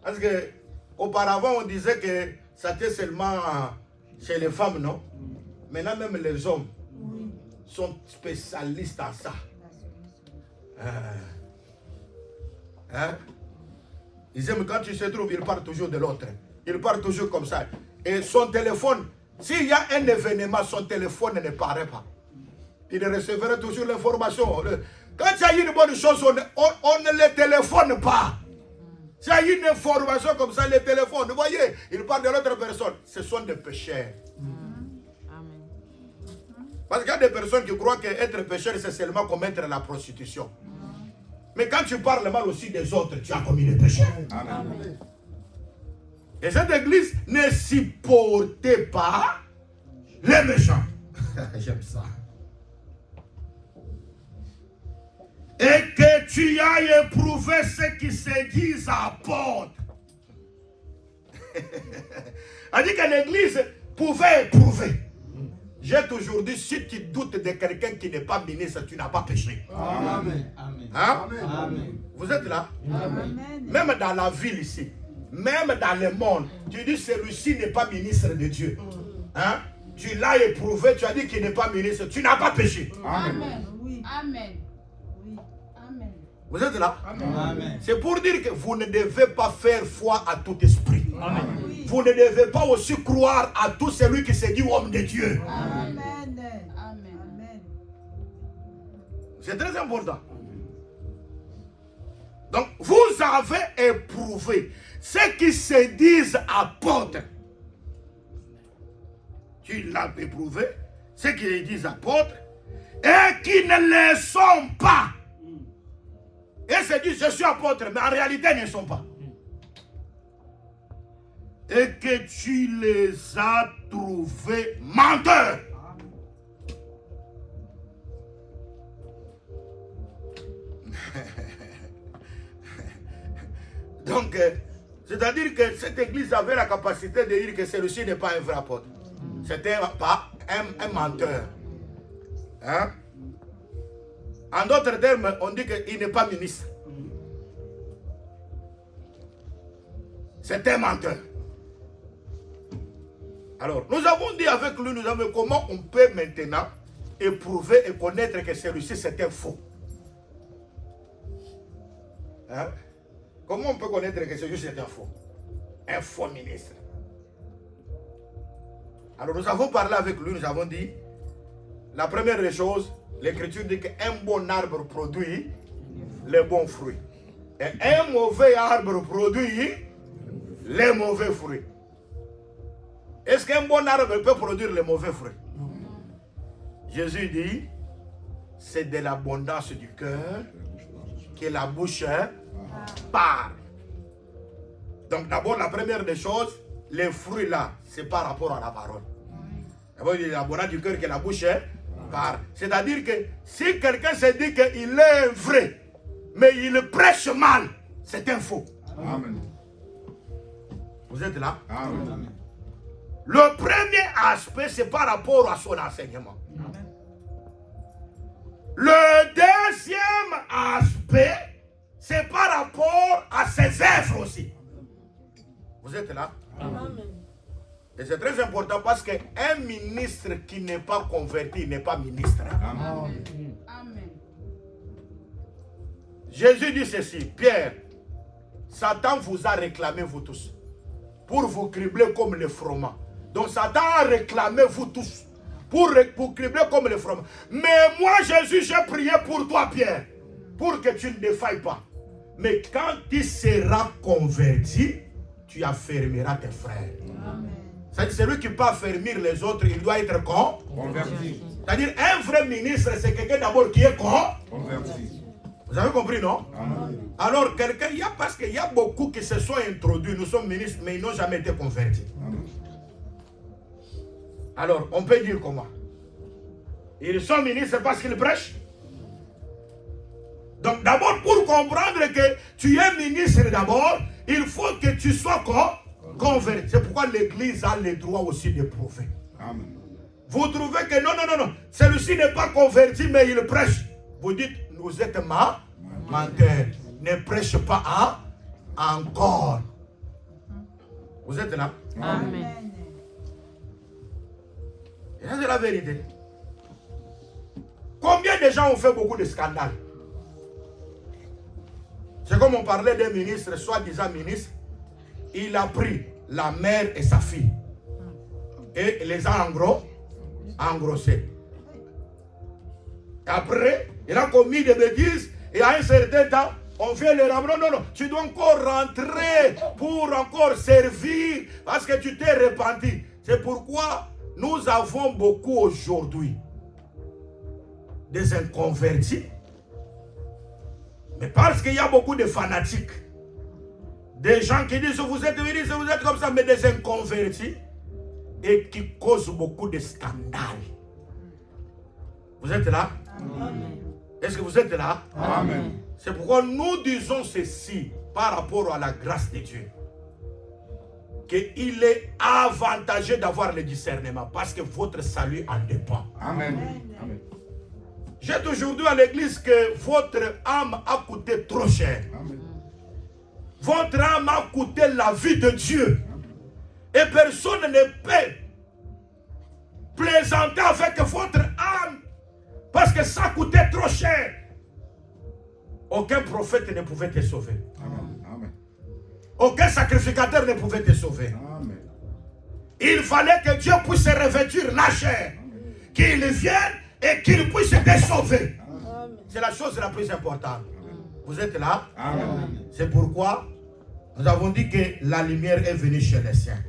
Parce que auparavant, on disait que c'était seulement chez les femmes, non? Maintenant, même les hommes sont spécialistes en ça. Hein? Ils aiment quand tu se trouves, ils parlent toujours de l'autre. Ils parlent toujours comme ça. Et son téléphone, s'il y a un événement, son téléphone ne paraît pas. Il recevrait toujours l'information. Quand il y a une bonne chose, on ne les téléphone pas. S'il y a une information comme ça, les téléphones, vous voyez, ils parlent de l'autre personne. Ce sont des pécheurs. Parce qu'il y a des personnes qui croient qu'être pécheur, c'est seulement commettre la prostitution. Mais quand tu parles mal aussi des autres, tu as commis le péché. Amen. Et cette église ne supportait pas les méchants. J'aime ça. Et que tu ailles éprouver ceux qui se disent apôtres. Elle dit que l'église pouvait éprouver. J'ai toujours dit, si tu doutes de quelqu'un qui n'est pas ministre, tu n'as pas péché. Amen. Amen. Hein? Amen. Vous êtes là? Amen. Même dans la ville ici, même dans le monde, tu dis celui-ci n'est pas ministre de Dieu. Hein? Tu l'as éprouvé, tu as dit qu'il n'est pas ministre, tu n'as pas péché. Amen. Oui. Amen. Oui. Amen. Vous êtes là? Amen. C'est pour dire que vous ne devez pas faire foi à tout esprit. Amen. Oui. Vous ne devez pas aussi croire à tout celui qui se dit homme de Dieu. Amen. Amen. Amen. C'est très important. Donc, vous avez éprouvé ceux qui se disent apôtres. Tu l'as éprouvé, ceux qui se disent apôtres, et qui ne le sont pas. Et se disent, je suis apôtre, mais en réalité, ils ne sont pas. Et que tu les as trouvés menteurs. Donc, c'est-à-dire que cette église avait la capacité de dire que celui-ci n'est pas un vrai apôtre. C'était pas un menteur. Hein? En d'autres termes, on dit qu'il n'est pas ministre. C'est un menteur. Alors, nous avons dit avec lui, nous avons comment on peut maintenant éprouver et connaître que celui-ci c'est un faux. Hein? Comment on peut connaître que celui-ci est un faux? Un faux ministre. Alors nous avons parlé avec lui, nous avons dit, la première des choses, l'Écriture dit qu'un bon arbre produit les bons fruits. Et un mauvais arbre produit les mauvais fruits. Est-ce qu'un bon arbre peut produire les mauvais fruits? Jésus dit, c'est de l'abondance du cœur que la bouche parle. Donc d'abord, la première des choses, les fruits là, c'est par rapport à la parole. D'abord, il dit l'abondance du cœur que la bouche parle. C'est-à-dire que si quelqu'un se dit qu'il est vrai, mais il prêche mal, c'est un faux. Amen. Vous êtes là? Amen. Le premier aspect, c'est par rapport à son enseignement. Le deuxième aspect, c'est par rapport à ses œuvres aussi. Vous êtes là? Amen. Et c'est très important parce qu'un ministre qui n'est pas converti n'est pas ministre. Amen. Amen. Jésus dit ceci, Pierre, Satan vous a réclamé vous tous, pour vous cribler comme les froment. Donc Satan a réclamé vous tous, pour cribler comme les froment. Mais moi Jésus, j'ai prié pour toi Pierre, pour que tu ne défailles pas. Mais quand tu seras converti, tu affermiras tes frères. C'est celui qui peut affermir les autres, il doit être converti. C'est-à-dire un vrai ministre, c'est quelqu'un d'abord qui est converti. Vous avez compris, non? Amen. Alors, quelqu'un, parce qu'il y a beaucoup qui se sont introduits, nous sommes ministres, mais ils n'ont jamais été convertis. Amen. Alors, on peut dire comment? Ils sont ministres parce qu'ils prêchent. Donc, d'abord, pour comprendre que tu es ministre d'abord, il faut que tu sois converti. C'est pourquoi l'Église a le droit aussi de prouver. Amen. Vous trouvez que non, celui-ci n'est pas converti, mais il prêche. Vous dites, vous êtes menteur. Ne prêche pas encore. Vous êtes là? Amen. Et ça, c'est la vérité. Combien de gens ont fait beaucoup de scandales? C'est comme on parlait d'un ministre, soi-disant ministre. Il a pris la mère et sa fille et les a engrossés. Après, il a commis des bêtises et à un certain temps, on vient le ramener. Non, tu dois encore rentrer pour encore servir parce que tu t'es repenti. C'est pourquoi nous avons beaucoup aujourd'hui des inconvertis. Mais parce qu'il y a beaucoup de fanatiques, des gens qui disent vous êtes venus, vous êtes comme ça, mais des inconvertis et qui causent beaucoup de scandales. Vous êtes là? Amen. Est-ce que vous êtes là? Amen. C'est pourquoi nous disons ceci par rapport à la grâce de Dieu. Qu'il est avantageux d'avoir le discernement parce que votre salut en dépend. Amen. Amen. J'ai toujours dit à l'église que votre âme a coûté trop cher. Amen. Votre âme a coûté la vie de Dieu. Et personne ne peut plaisanter avec votre âme parce que ça coûtait trop cher. Aucun prophète ne pouvait te sauver. Amen. Aucun sacrificateur ne pouvait te sauver. Amen. Il fallait que Dieu puisse revêtir la chair, qu'il vienne et qu'il puisse te sauver. C'est la chose la plus importante. Amen. Vous êtes là? Amen. C'est pourquoi nous avons dit que la lumière est venue chez les siens.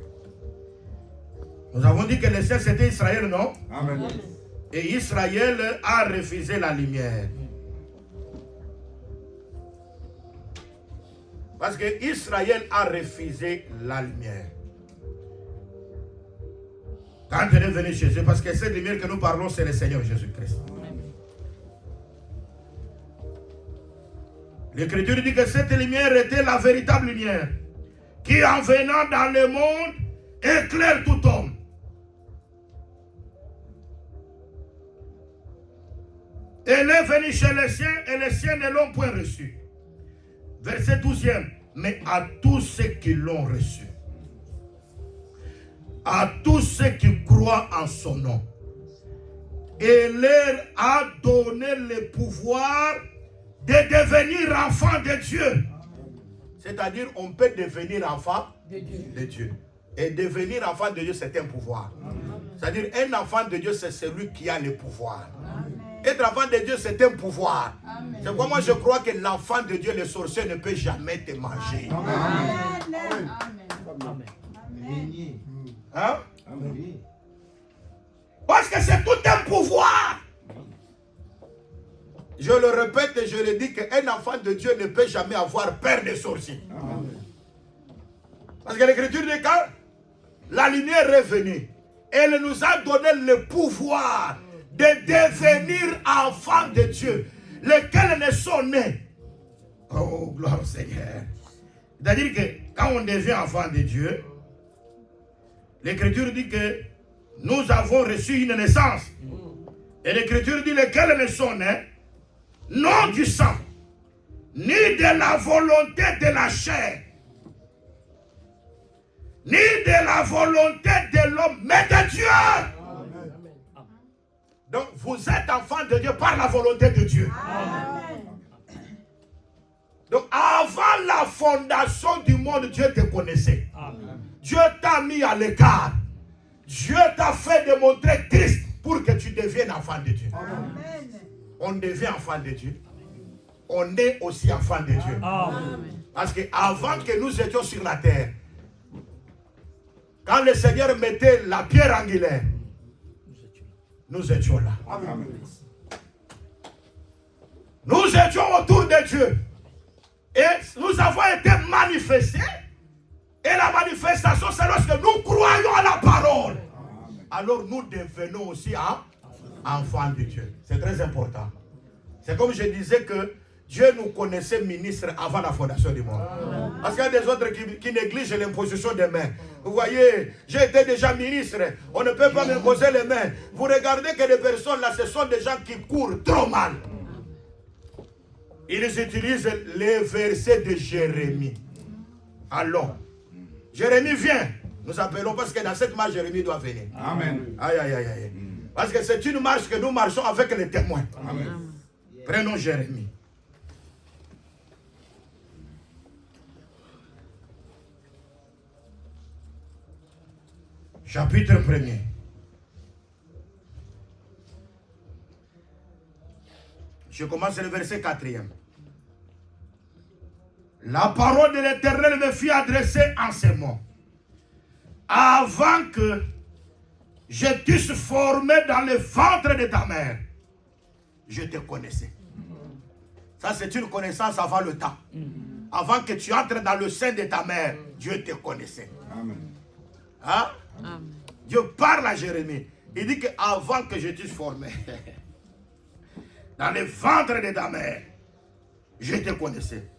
Nous avons dit que les siens c'était Israël, non? Amen. Et Israël a refusé la lumière. Parce que Israël a refusé la lumière. Quand il est venu chez eux, parce que cette lumière que nous parlons, c'est le Seigneur Jésus-Christ. L'Écriture dit que cette lumière était la véritable lumière qui, en venant dans le monde, éclaire tout homme. Elle est venue chez les siens et les siens ne l'ont point reçue. Verset 12e. Mais à tous ceux qui l'ont reçu, à tous ceux qui croient en son nom, et leur a donné le pouvoir de devenir enfant de Dieu. C'est-à-dire, on peut devenir enfant de Dieu. Et devenir enfant de Dieu, c'est un pouvoir. C'est-à-dire, un enfant de Dieu, c'est celui qui a le pouvoir. Être enfant de Dieu, c'est un pouvoir. C'est pourquoi moi je crois que l'enfant de Dieu, le sorcier, ne peut jamais te manger. Amen. Hein? Parce que c'est tout un pouvoir. Je le répète et je le dis qu'un enfant de Dieu ne peut jamais avoir peur des sorciers. Parce que l'Écriture dit quand la lumière est venue, elle nous a donné le pouvoir de devenir enfants de Dieu, lesquels ne sont nés. Oh, gloire au Seigneur. C'est-à-dire que quand on devient enfant de Dieu, l'Écriture dit que nous avons reçu une naissance. Et l'Écriture dit lesquels ne sont nés, non du sang, ni de la volonté de la chair, ni de la volonté de l'homme, mais de Dieu. Donc vous êtes enfant de Dieu par la volonté de Dieu. Amen. Donc avant la fondation du monde, Dieu te connaissait. Amen. Dieu t'a mis à l'écart. Dieu t'a fait démontrer Christ pour que tu deviennes enfant de Dieu. Amen. On devient enfant de Dieu. On est aussi enfant de Dieu. Amen. Parce qu'avant que nous étions sur la terre, quand le Seigneur mettait la pierre angulaire, nous étions là. Amen. Nous étions autour de Dieu. Et nous avons été manifestés. Et la manifestation, c'est lorsque nous croyons à la parole. Alors nous devenons aussi enfants de Dieu. C'est très important. C'est comme je disais que Dieu nous connaissait ministres avant la fondation du monde. Parce qu'il y a des autres qui négligent l'imposition des mains. Vous voyez, j'ai été déjà ministre. On ne peut pas m'imposer les mains. Vous regardez que les personnes là, ce sont des gens qui courent trop mal. Ils utilisent les versets de Jérémie. Allons. Jérémie vient. Nous appelons parce que dans cette marche, Jérémie doit venir. Amen. Aïe, aïe, aïe, aïe. Parce que c'est une marche que nous marchons avec les témoins. Amen. Prenons Jérémie. Chapitre 1er. Je commence le verset 4e. La parole de l'Éternel me fit adresser en ces mots. Avant que je t'eusse formé dans le ventre de ta mère, je te connaissais. Ça, c'est une connaissance avant le temps. Avant que tu entres dans le sein de ta mère, Dieu te connaissait. Amen. Hein? Dieu parle à Jérémie. Il dit qu'avant que je t'eusse formé, dans le ventre de ta mère, je te connaissais.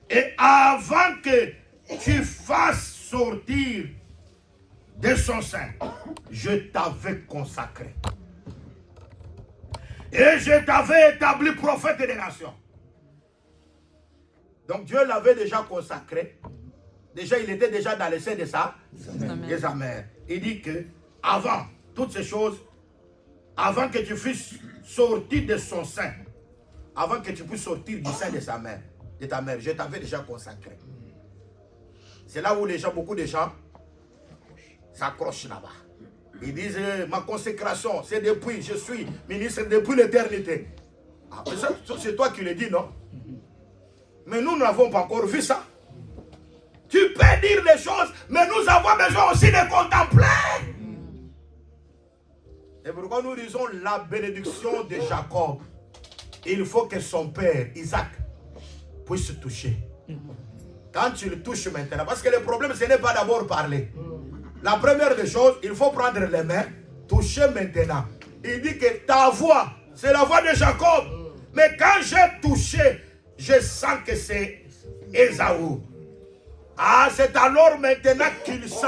Et avant que tu fasses sortir de son sein, je t'avais consacré. Et je t'avais établi prophète des nations. Donc Dieu l'avait déjà consacré. Déjà, il était déjà dans le sein de sa mère. Il dit que avant toutes ces choses, avant que tu fusses sorti de son sein, avant que tu puisses sortir du sein de sa mère, de ta mère, je t'avais déjà consacré. C'est là où beaucoup de gens s'accrochent là-bas. Ils disent, ma consécration, c'est depuis, je suis ministre depuis l'éternité. Ah, c'est toi qui le dis, non? Mais nous n'avons pas encore vu ça. Tu peux dire les choses, mais nous avons besoin aussi de contempler. Et pourquoi nous disons la bénédiction de Jacob? Il faut que son père, Isaac, puisse toucher. Quand tu le touches maintenant, parce que le problème, ce n'est pas d'abord parler. La première des choses, il faut prendre les mains, toucher maintenant. Il dit que ta voix, c'est la voix de Jacob. Mais quand j'ai touché, je sens que c'est Ésaü. Ah, c'est alors maintenant qu'il sent.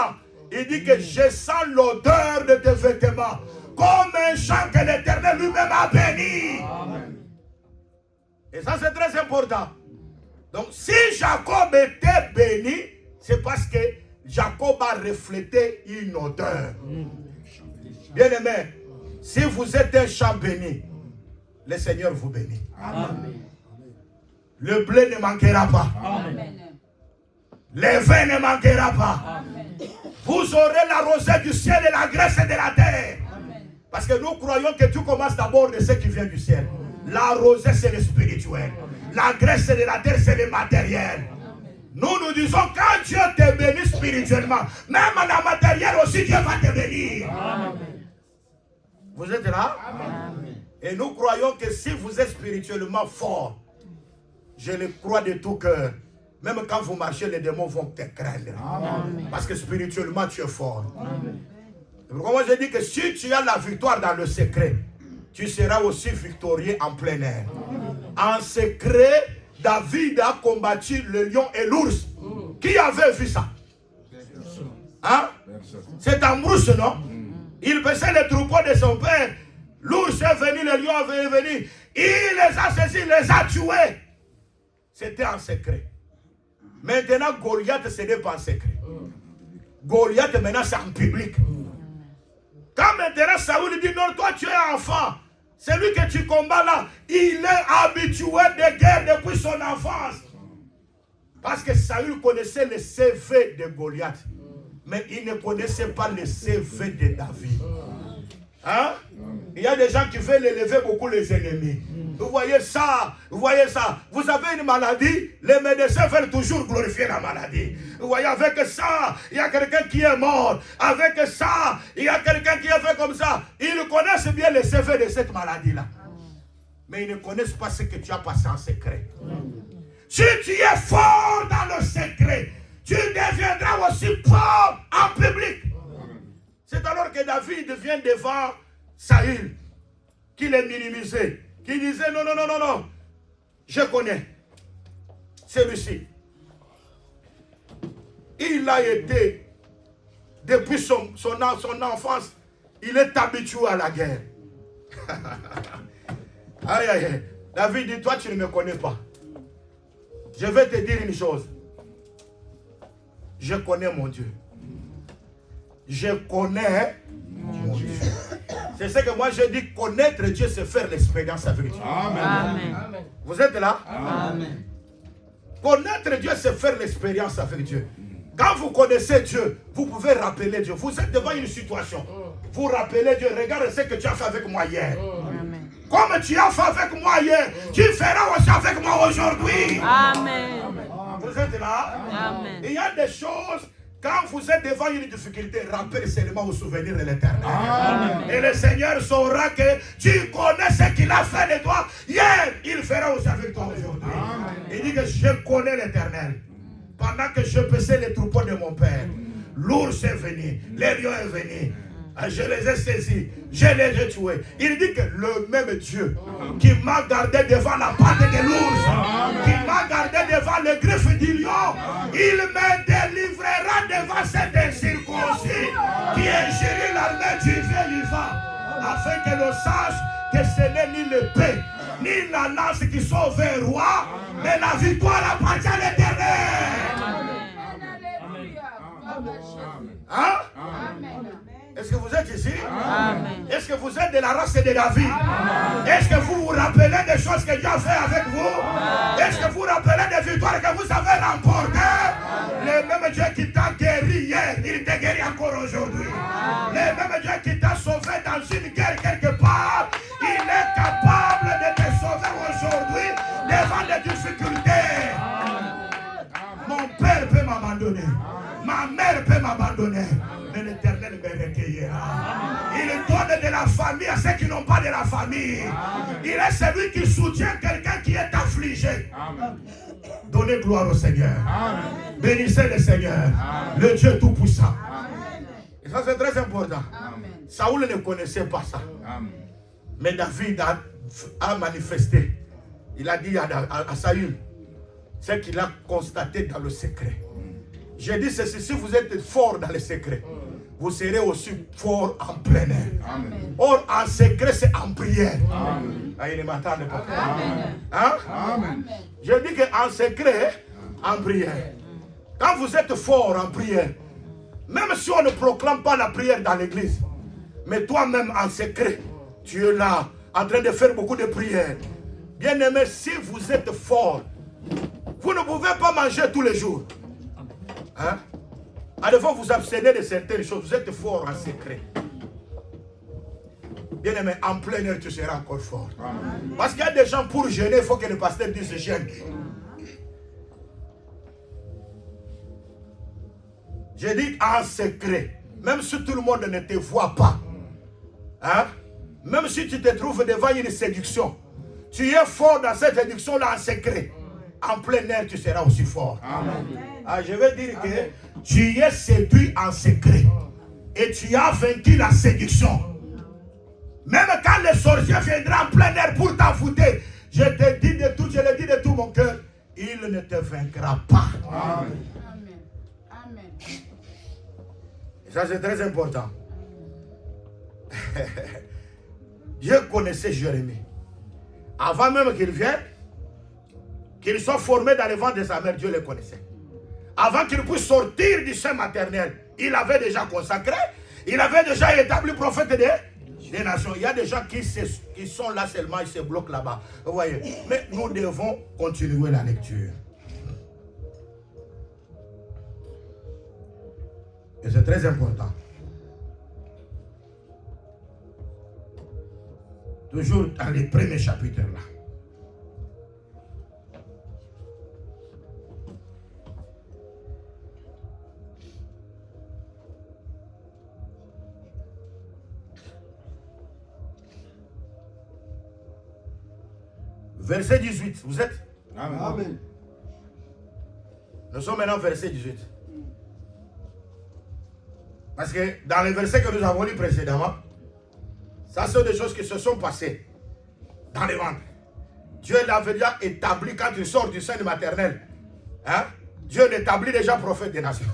Il dit que je sens l'odeur de tes vêtements. Comme un chant que l'Éternel lui-même a béni. Amen. Et ça, c'est très important. Donc, si Jacob était béni, c'est parce que Jacob a reflété une odeur. Bien-aimé, si vous êtes un champ béni, le Seigneur vous bénit. Amen. Le blé ne manquera pas. Amen. Le vin ne manquera pas. Amen. Vous aurez la rosée du ciel et la graisse de la terre. Amen. Parce que nous croyons que tout commence d'abord de ce qui vient du ciel. La rosée, c'est le spirituel. La graisse de la terre, c'est le matériel. Nous disons, quand Dieu te bénit spirituellement, même en la matériel aussi, Dieu va te bénir. Amen. Vous êtes là? Amen. Et nous croyons que si vous êtes spirituellement fort, je le crois de tout cœur, même quand vous marchez, les démons vont te craindre. Amen. Parce que spirituellement, tu es fort. Amen. Moi, je dis que si tu as la victoire dans le secret, tu seras aussi victorieux en plein air. En secret, David a combattu le lion et l'ours. Qui avait vu ça? Hein? C'est en brousse, non? Il baissait les troupeaux de son père. L'ours est venu, le lion est venu. Il les a saisis, il les a tués. C'était en secret. Maintenant, Goliath, ce n'est pas en secret. Goliath, maintenant, c'est en public. Quand maintenant Saoul dit, non, toi tu es enfant. Celui que tu combats là, il est habitué de guerre depuis son enfance. Parce que Saül connaissait le CV de Goliath. Mais il ne connaissait pas le CV de David. Hein? Il y a des gens qui veulent élever beaucoup les ennemis. Vous voyez ça, vous voyez ça. Vous avez une maladie, les médecins veulent toujours glorifier la maladie. Vous voyez, avec ça, il y a quelqu'un qui est mort. Avec ça, il y a quelqu'un qui a fait comme ça. Ils connaissent bien le CV de cette maladie-là. Mais ils ne connaissent pas ce que tu as passé en secret. Si tu es fort dans le secret, tu deviendras aussi fort en public. C'est alors que David vient devant Saül, qu'il est minimisé, qui disait non, non, non, non, non, je connais celui-ci. Il a été, depuis son enfance, il est habitué à la guerre. Aïe, aïe, aïe. David dit, toi tu ne me connais pas. Je vais te dire une chose. Je connais mon Dieu. Je connais mon Dieu. C'est ce que moi je dis, connaître Dieu, c'est faire l'expérience avec Dieu. Amen. Vous êtes là? Amen. Connaître Dieu, c'est faire l'expérience avec Dieu. Quand vous connaissez Dieu, vous pouvez rappeler Dieu. Vous êtes devant une situation. Vous rappelez Dieu, regarde ce que tu as fait avec moi hier. Amen. Comme tu as fait avec moi hier, tu feras aussi avec moi aujourd'hui. Amen. Vous êtes là? Amen. Il y a des choses, quand vous êtes devant une difficulté, rappelez seulement au souvenir de l'Éternel. Et le Seigneur saura que tu connais ce qu'il a fait de toi hier. Il fera aussi avec toi aujourd'hui. Il dit que je connais l'Éternel. Pendant que je paissais les troupeaux de mon père, l'ours est venu, les lions est venu. Je les ai saisis, je les ai tués. Il dit que le même Dieu qui m'a gardé devant la patte de l'ours, qui m'a gardé devant le griffe du lion, il me délivrera devant cet incirconcis qui ingérit l'armée du Dieu vivant, afin que l'on sache que ce n'est ni l'épée, ni la lance qui sauve un roi, mais la victoire appartient à l'Éternel. Hein? Est-ce que vous êtes ici? Est-ce que vous êtes de la race de David? Est-ce que vous vous rappelez des choses que Dieu a fait avec vous? Est-ce que vous vous rappelez des victoires que vous avez remportées? Le même Dieu qui t'a guéri hier, il te guérit encore aujourd'hui. Le même Dieu qui t'a sauvé dans une guerre quelque part, il est capable de te sauver aujourd'hui devant les difficultés. Mon père peut m'abandonner, ma mère peut m'abandonner, mais l'Éternel me recueillera. Il donne de la famille à ceux qui n'ont pas de la famille. Il est celui qui soutient quelqu'un qui est affligé. Donnez gloire au Seigneur. Bénissez le Seigneur, le Dieu Tout-Puissant. Et ça c'est très important. Saoul ne connaissait pas ça. Mais David a manifesté. Il a dit à Saül ce qu'il a constaté dans le secret. J'ai dit ceci, si vous êtes fort dans le secret, vous serez aussi fort en plein air. Or, en secret, c'est en prière. Ah, il ne m'entend pas. Hein? Je dis qu'en secret, en prière. Quand vous êtes fort en prière, même si on ne proclame pas la prière dans l'église, mais toi-même en secret, tu es là, en train de faire beaucoup de prières. Bien aimé, si vous êtes fort, vous ne pouvez pas manger tous les jours. Hein? À devant vous abstenir de certaines choses, vous êtes fort en secret. Bien aimé, en plein air, tu seras encore fort. Parce qu'il y a des gens pour jeûner, il faut que le pasteur dise jeûne. Je dis en secret, même si tout le monde ne te voit pas, hein? Même si tu te trouves devant une séduction, tu es fort dans cette séduction-là en secret. En plein air, tu seras aussi fort. Ah, je veux dire que tu es séduit en secret et tu as vaincu la séduction. Même quand le sorcier viendra en plein air pour t'envoûter, je te dis de tout, je le dis de tout mon cœur, il ne te vaincra pas. Amen. Et ça c'est très important. Dieu connaissait Jérémie. Avant même qu'il vienne, qu'il soit formé dans le ventre de sa mère, Dieu le connaissait. Avant qu'il puisse sortir du sein maternel, il avait déjà consacré, il avait déjà établi prophète des nations. Il y a des gens qui sont là seulement, ils se bloquent là-bas. Vous voyez. Mais nous devons continuer la lecture. Et c'est très important. Toujours dans les premiers chapitres là. Verset 18, vous êtes? Amen. Nous sommes maintenant au verset 18. Parce que dans les versets que nous avons lus précédemment, ça sont des choses qui se sont passées dans les ventres. Dieu l'avait déjà établi quand tu sors du sein maternel. Hein? Dieu l'établit déjà prophète des nations.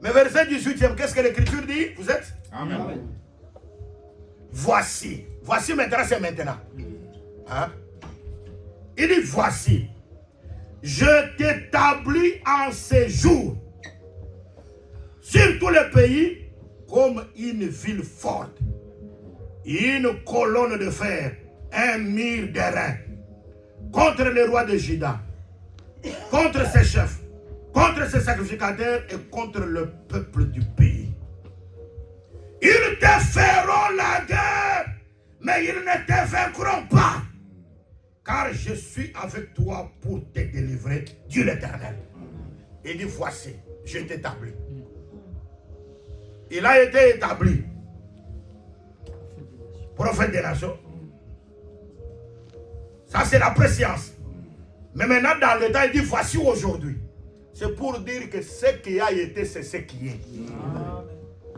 Mais verset 18e, qu'est-ce que l'Écriture dit? Vous êtes? Amen. Voici. Voici maintenant, c'est maintenant. Hein? Il dit voici. Je t'établis en séjour sur tout le pays comme une ville forte, une colonne de fer, un mur d'airain, contre les rois de Juda, contre ses chefs, contre ses sacrificateurs et contre le peuple du pays. Ils te feront la guerre, mais ils ne te vaincront pas, car je suis avec toi pour te délivrer, Dieu l'Éternel. Il dit voici, je t'établis. Il a été établi prophète des nations. Ça c'est la préscience. Mais maintenant dans le temps il dit voici aujourd'hui. C'est pour dire que ce qui a été c'est ce qui est.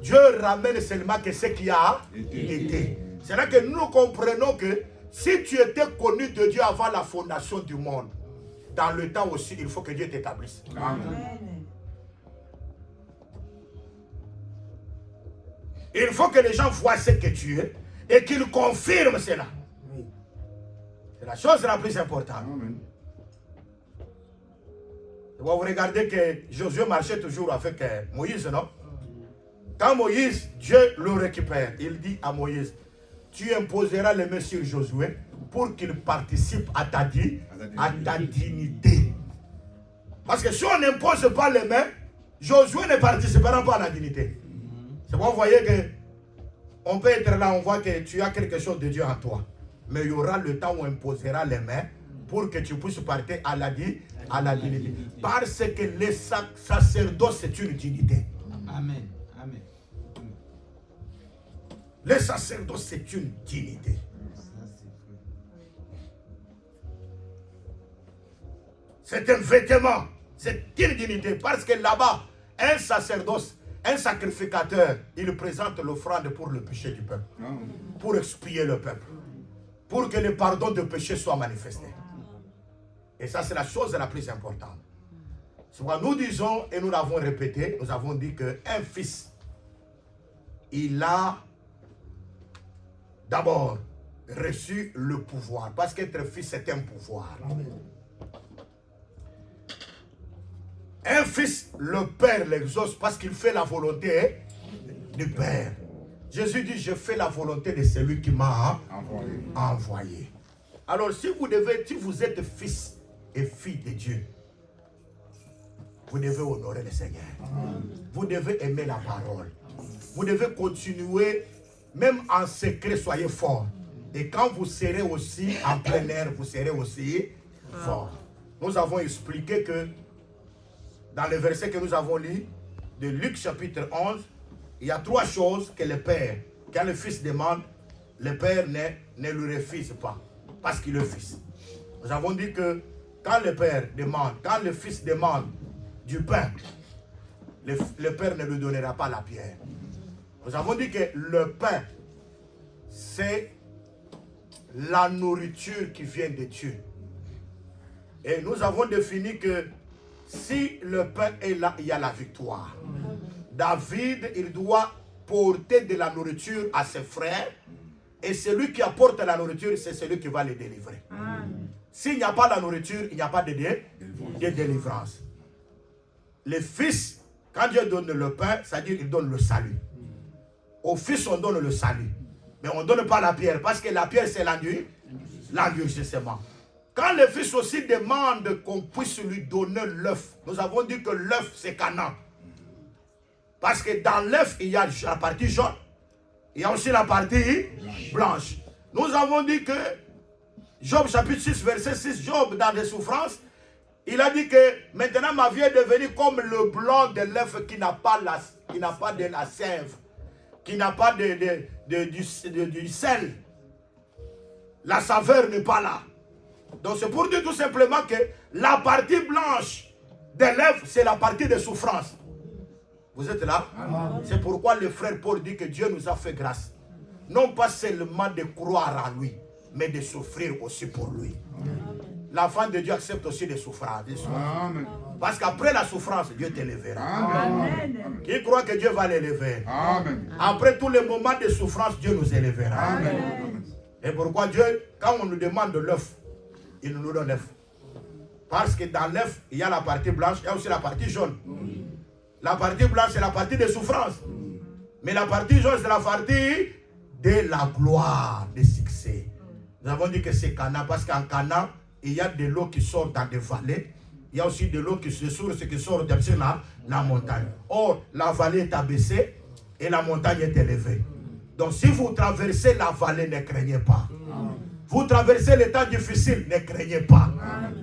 Dieu ramène seulement que ce qui a été. C'est là que nous comprenons que si tu étais connu de Dieu avant la fondation du monde, dans le temps aussi il faut que Dieu t'établisse. Amen. Il faut que les gens voient ce que tu es et qu'ils confirment cela. C'est la chose la plus importante. Vous regardez que Josué marchait toujours avec Moïse, non? Quand Moïse, Dieu le récupère, il dit à Moïse, tu imposeras les mains sur Josué pour qu'il participe à ta dignité. Parce que si on n'impose pas les mains, Josué ne participera pas à la dignité. C'est bon, vous voyez que on peut être là, on voit que tu as quelque chose de Dieu en toi. Mais il y aura le temps où on imposera les mains pour que tu puisses partir à la dignité. Parce que le sacerdoce, c'est une dignité. Amen. Amen. Le sacerdoce, c'est une dignité. C'est un vêtement. C'est une dignité. Parce que là-bas, un sacerdoce, un sacrificateur, il présente l'offrande pour le péché du peuple. Pour expier le peuple. Pour que le pardon de péché soit manifesté. Et ça, c'est la chose la plus importante. Souvent, nous disons, et nous l'avons répété, nous avons dit qu'un fils, il a d'abord reçu le pouvoir. Parce qu'être fils, c'est un pouvoir. Un fils, le Père l'exauce parce qu'il fait la volonté du Père. Jésus dit, je fais la volonté de celui qui m'a envoyé. Alors, si vous êtes fils et fille de Dieu, vous devez honorer le Seigneur. Vous devez aimer la parole. Vous devez continuer, même en secret, soyez fort. Et quand vous serez aussi en plein air, vous serez aussi fort. Nous avons expliqué que dans le verset que nous avons lu, de Luc chapitre 11, il y a 3 choses que le Père, quand le Fils demande, le Père ne lui refuse pas, parce qu'il est Fils. Nous avons dit que quand le Père demande, quand le Fils demande du pain, le Père ne lui donnera pas la pierre. Nous avons dit que le pain, c'est la nourriture qui vient de Dieu. Et nous avons défini que si le pain est là, il y a la victoire. David, il doit porter de la nourriture à ses frères. Et celui qui apporte la nourriture, c'est celui qui va les délivrer. S'il n'y a pas la nourriture, il n'y a pas de délivrance. Le Fils, quand Dieu donne le pain, c'est-à-dire qu'il donne le salut. Au Fils, on donne le salut. Mais on ne donne pas la pierre, parce que la pierre, c'est l'endurcissement. Quand le Fils aussi demande qu'on puisse lui donner l'œuf, nous avons dit que l'œuf, c'est Canaan. Parce que dans l'œuf, il y a la partie jaune. Il y a aussi la partie blanche. Nous avons dit que Job chapitre 6, verset 6, Job dans des souffrances, il a dit que maintenant ma vie est devenue comme le blanc de l'œuf qui n'a pas de la sève, qui n'a pas du sel. La saveur n'est pas là. Donc c'est pour dire tout simplement que la partie blanche de l'œuf, c'est la partie de souffrance. Vous êtes là? C'est pourquoi le frère Paul dit que Dieu nous a fait grâce. Non pas seulement de croire en lui, mais de souffrir aussi pour lui. L'enfant de Dieu accepte aussi des souffrances. Parce qu'après la souffrance, Dieu t'élèvera. Qui croit que Dieu va l'élever? Après tous les moments de souffrance, Dieu nous élèvera. Et pourquoi Dieu, quand on nous demande de l'œuf, il nous donne l'œuf. Parce que dans l'œuf, il y a la partie blanche, il y a aussi la partie jaune. La partie blanche, c'est la partie de souffrance. Mais la partie jaune, c'est la partie de la gloire, du succès. Nous avons dit que c'est Cana, parce qu'en Cana, il y a de l'eau qui sort dans des vallées. Il y a aussi de l'eau qui se source, qui sort dans la montagne. Or, la vallée est abaissée et la montagne est élevée. Donc, si vous traversez la vallée, ne craignez pas. Vous traversez les temps difficiles, ne craignez pas.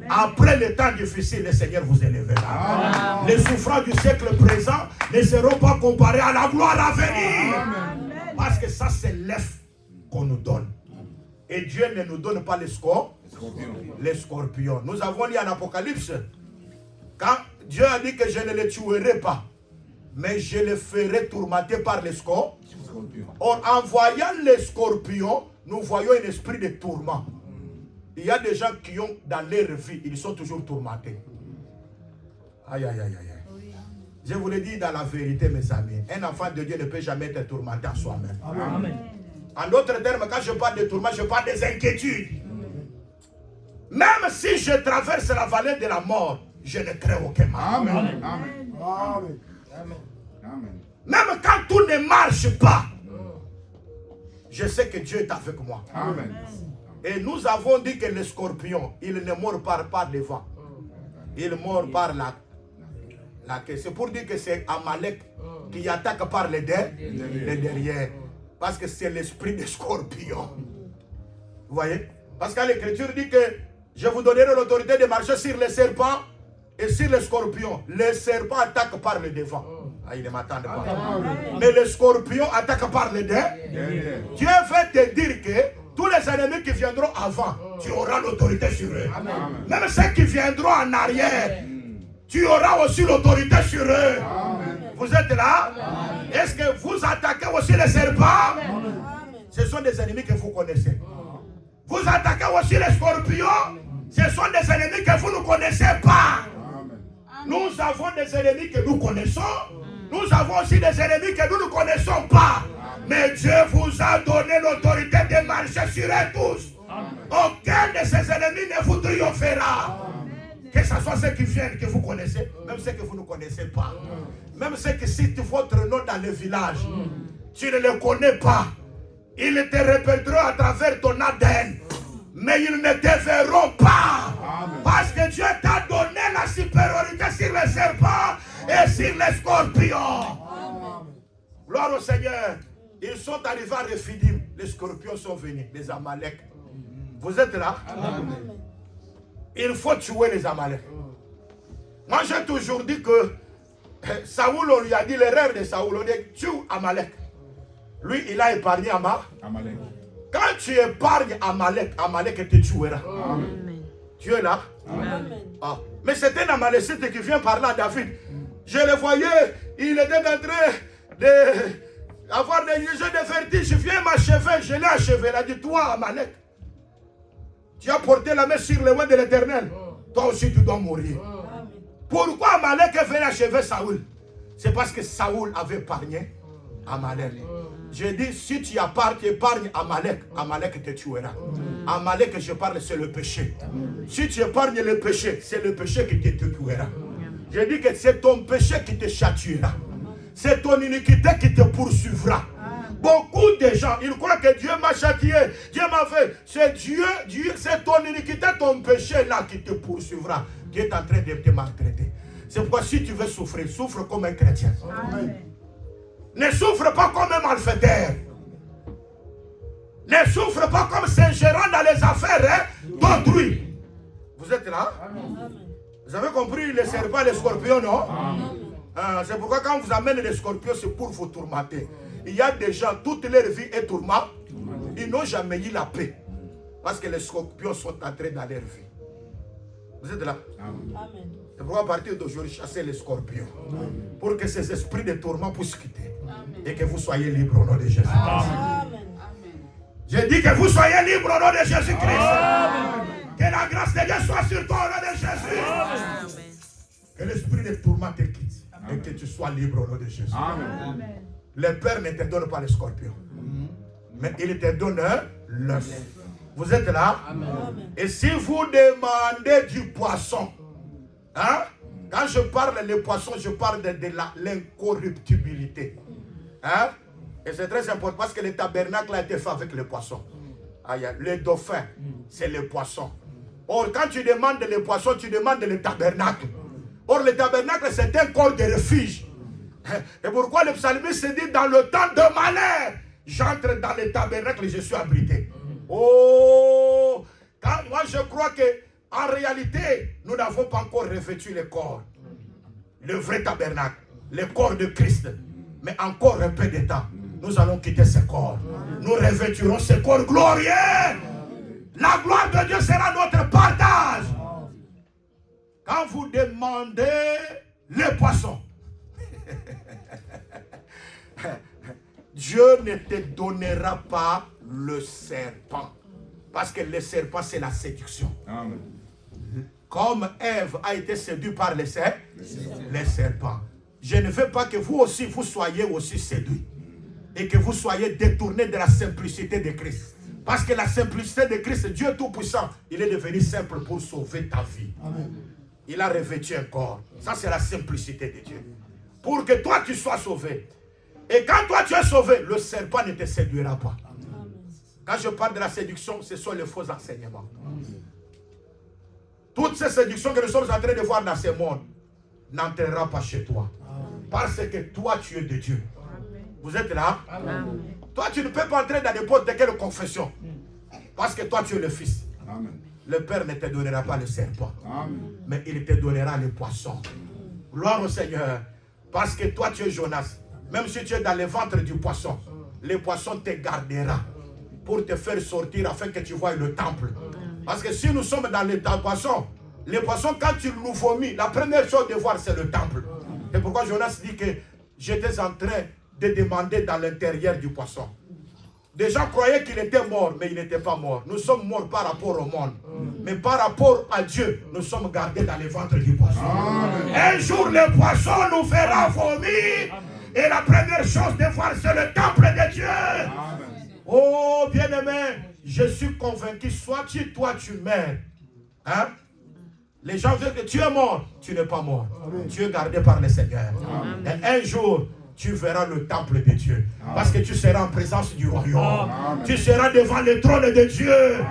Après les temps difficiles, le Seigneur vous élèvera. Les souffrances du siècle présent ne seront pas comparées à la gloire à venir. Parce que ça, c'est l'œuf qu'on nous donne. Et Dieu ne nous donne pas les scorpions. Nous avons lu en Apocalypse, quand Dieu a dit que je ne les tuerai pas, mais je les ferai tourmenter par les scorpions. Or, en voyant les scorpions, nous voyons un esprit de tourment. Il y a des gens qui ont, dans leur vie, ils sont toujours tourmentés. Aïe, aïe, aïe, aïe. Je vous le dis dans la vérité, mes amis, un enfant de Dieu ne peut jamais être tourmenté en soi-même. En d'autres termes, quand je parle de tourment, je parle des inquiétudes. Même si je traverse la vallée de la mort, je ne crains aucun mal. Amen. Amen. Amen. Amen. Même quand tout ne marche pas, je sais que Dieu est avec moi. Amen. Et nous avons dit que le scorpion, il ne mord pas par devant. Il mord par la queue. C'est pour dire que c'est Amalek qui attaque par les derrière. Parce que c'est l'esprit des scorpions. Vous voyez? Parce que l'Écriture dit que je vous donnerai l'autorité de marcher sur les serpents et sur les scorpions. Les serpents attaquent par le devant. Ah, il ne m'attend pas. Mais les scorpions attaquent par le derrière. Dieu veut te dire que tous les ennemis qui viendront avant, tu auras l'autorité sur eux. Même ceux qui viendront en arrière, tu auras aussi l'autorité sur eux. Vous êtes là? Est-ce que vous attaquez aussi les serpents? Ce sont des ennemis que vous connaissez. Vous attaquez aussi les scorpions? Ce sont des ennemis que vous ne connaissez pas. Nous avons des ennemis que nous connaissons. Nous avons aussi des ennemis que nous ne connaissons pas. Mais Dieu vous a donné l'autorité de marcher sur eux tous. Aucun de ces ennemis ne vous triomphera. Que ce soit ceux qui viennent, que vous connaissez, même ceux que vous ne connaissez pas. Même ceux qui citent votre nom dans le village. Tu ne les connais pas. Ils te répéteront à travers ton ADN. Mais ils ne te verront pas. Parce que Dieu t'a donné la supériorité sur les serpents et sur les scorpions. Gloire au Seigneur. Ils sont arrivés à Rephidim. Les scorpions sont venus, les Amalek. Vous êtes là? Il faut tuer les Amalek. Moi j'ai toujours dit que Saoul, on lui a dit l'erreur de Saoul, on dit tue Amalek. Lui il a épargné Amalek. Quand tu épargnes Amalek, Amalek te tuera. Amen. Tu es là? Ah. Mais c'est un Amalécite qui vient parler à David. Je le voyais, il était en train d'avoir des jeux de vertige. Je viens m'achever, je l'ai achevé. Il a dit, toi Amalek, tu as porté la main sur les mains de l'Éternel. Toi aussi tu dois mourir. Pourquoi Amalek est venu achever Saoul? C'est parce que Saoul avait épargné Amalek. J'ai dit, si tu épargnes Amalek, Amalek te tuera. Amalek, je parle, c'est le péché. Si tu épargnes le péché, c'est le péché qui te tuera. J'ai dit que c'est ton péché qui te châtiera. C'est ton iniquité qui te poursuivra. Beaucoup de gens, ils croient que Dieu m'a châtié, Dieu m'a fait. C'est Dieu, c'est ton iniquité, ton péché là qui te poursuivra. Dieu est en train de te maltraiter. C'est pourquoi si tu veux souffrir, souffre comme un chrétien. Ne souffre pas comme un malfaiteur. Ne souffre pas comme s'ingérant dans les affaires d'autrui. Vous êtes là? Vous avez compris les serpents et les scorpions, non? C'est pourquoi quand on vous amène les scorpions, c'est pour vous tourmenter. Il y a des gens, toute leur vie est tourment. Ils n'ont jamais eu la paix. Parce que les scorpions sont entrés dans leur vie. Vous êtes là? Amen. C'est pourquoi à partir d'aujourd'hui, chassez les scorpions. Pour que ces esprits de tourment puissent quitter. Et que vous soyez libres au nom de Jésus. Amen. Je dis que vous soyez libres au nom de Jésus-Christ. Que la grâce de Dieu soit sur toi au nom de Jésus. Amen. Que l'esprit de tourment te quitte. Et que tu sois libre au nom de Jésus. Amen. Le Père ne te donne pas les scorpions. Mais il te donne l'œuf. Vous êtes là? Amen. Et si vous demandez du poisson, hein? Quand je parle des poissons, je parle de l'incorruptibilité. Hein? Et c'est très important parce que le tabernacle a été fait avec les poissons. Le dauphin, c'est le poisson. Or, quand tu demandes les poissons, tu demandes le tabernacle. Or, le tabernacle, c'est un corps de refuge. Et pourquoi le psalmiste se dit, dans le temps de malheur, j'entre dans le tabernacle et je suis abrité. Oh, quand moi je crois que en réalité, nous n'avons pas encore revêtu le corps. Le vrai tabernacle, le corps de Christ. Mais encore un peu de temps, nous allons quitter ce corps. Nous revêtirons ce corps glorieux. La gloire de Dieu sera notre partage. Quand vous demandez les poissons, Dieu ne te donnera pas le serpent. Parce que le serpent, c'est la séduction. Amen. Comme Ève a été séduite par les serpents. Je ne veux pas que vous aussi, vous soyez aussi séduits. Et que vous soyez détournés de la simplicité de Christ. Parce que la simplicité de Christ, Dieu Tout-Puissant, il est devenu simple pour sauver ta vie. Amen. Il a revêtu un corps. Ça, c'est la simplicité de Dieu. Pour que toi, tu sois sauvé. Et quand toi, tu es sauvé, le serpent ne te séduira pas. Amen. Quand je parle de la séduction, ce sont les faux enseignements. Amen. Toutes ces séductions que nous sommes en train de voir dans ce monde n'entrera pas chez toi. Amen. Parce que toi, tu es de Dieu. Amen. Vous êtes là? Amen. Toi, tu ne peux pas entrer dans n'importe quelle confession. Parce que toi, tu es le Fils. Amen. Le Père ne te donnera pas le serpent. Amen. Mais il te donnera le poisson. Gloire au Seigneur. Parce que toi, tu es Jonas. Même si tu es dans le ventre du poisson, le poisson te gardera pour te faire sortir afin que tu voies le temple. Parce que si nous sommes dans le poisson, quand tu nous vomis, la première chose de voir, c'est le temple. C'est pourquoi Jonas dit que j'étais en train de demander dans l'intérieur du poisson. Des gens croyaient qu'il était mort, mais il n'était pas mort. Nous sommes morts par rapport au monde. Mais par rapport à Dieu, nous sommes gardés dans le ventre du poisson. Amen. Un jour, le poisson nous fera vomir. Et la première chose de voir, c'est le temple de Dieu. Amen. Oh, bien-aimé, je suis convaincu, soit toi tu meurs. Hein? Les gens veulent que tu es mort. Tu n'es pas mort. Amen. Tu es gardé par le Seigneur. Amen. Et un jour, tu verras le temple de Dieu. Amen. Parce que tu seras en présence du royaume. Amen. Tu seras devant le trône de Dieu.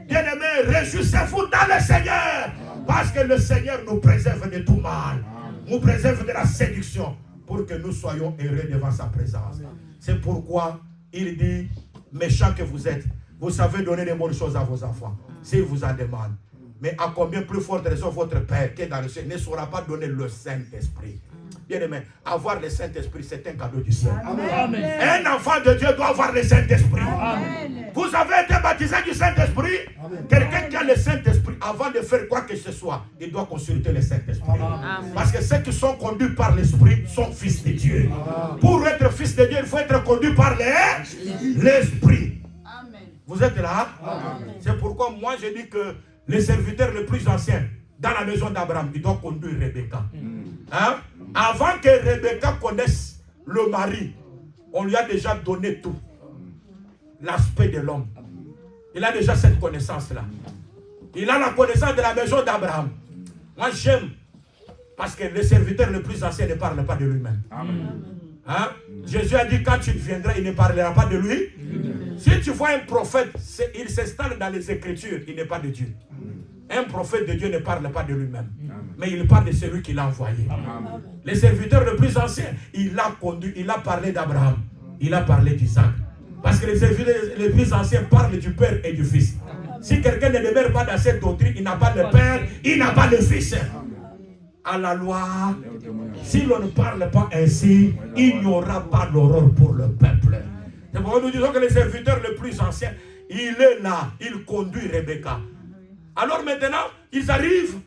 Bien-aimés, réjouissez-vous dans le Seigneur. Amen. Parce que le Seigneur nous préserve de tout mal. Amen. Nous préserve de la séduction. Pour que nous soyons heureux devant sa présence. C'est pourquoi il dit, méchants que vous êtes, vous savez donner les bonnes choses à vos enfants. S'ils vous en demandent. Mais à combien plus forte raison votre Père qui est dans le ciel ne saura pas donner le Saint-Esprit. Bien aimé, avoir le Saint-Esprit, c'est un cadeau du ciel. Amen. Un enfant de Dieu doit avoir le Saint-Esprit. Vous avez été baptisé du Saint-Esprit. Quelqu'un qui a le Saint-Esprit, avant de faire quoi que ce soit, il doit consulter le Saint-Esprit. Parce que ceux qui sont conduits par l'Esprit sont fils de Dieu. Pour être fils de Dieu, il faut être conduit par l'Esprit. Vous êtes là? C'est pourquoi moi je dis que les serviteurs les plus anciens dans la maison d'Abraham, ils doivent conduire Rebecca. Hein? Avant que Rebecca connaisse le mari, on lui a déjà donné tout. L'aspect de l'homme. Il a déjà cette connaissance-là. Il a la connaissance de la maison d'Abraham. Moi j'aime. Parce que les serviteurs les plus anciens ne parlent pas de lui-même. Hein? Jésus a dit quand tu viendras, il ne parlera pas de lui. Si tu vois un prophète, il s'installe dans les Écritures, il n'est pas de Dieu. Un prophète de Dieu ne parle pas de lui-même. mais il parle de celui qui l'a envoyé. Amen. Les serviteurs les plus anciens, il a conduit, il a parlé d'Abraham, il a parlé d'Isaac. Parce que les serviteurs les plus anciens parlent du Père et du Fils. Si quelqu'un ne demeure pas dans cette doctrine, il n'a pas le Père, il n'a pas le Fils. À la loi, si l'on ne parle pas ainsi, il n'y aura pas l'aurore pour le peuple. C'est pourquoi nous disons que les serviteurs les plus anciens, il est là, il conduit Rebecca. Alors maintenant, ils arrivent.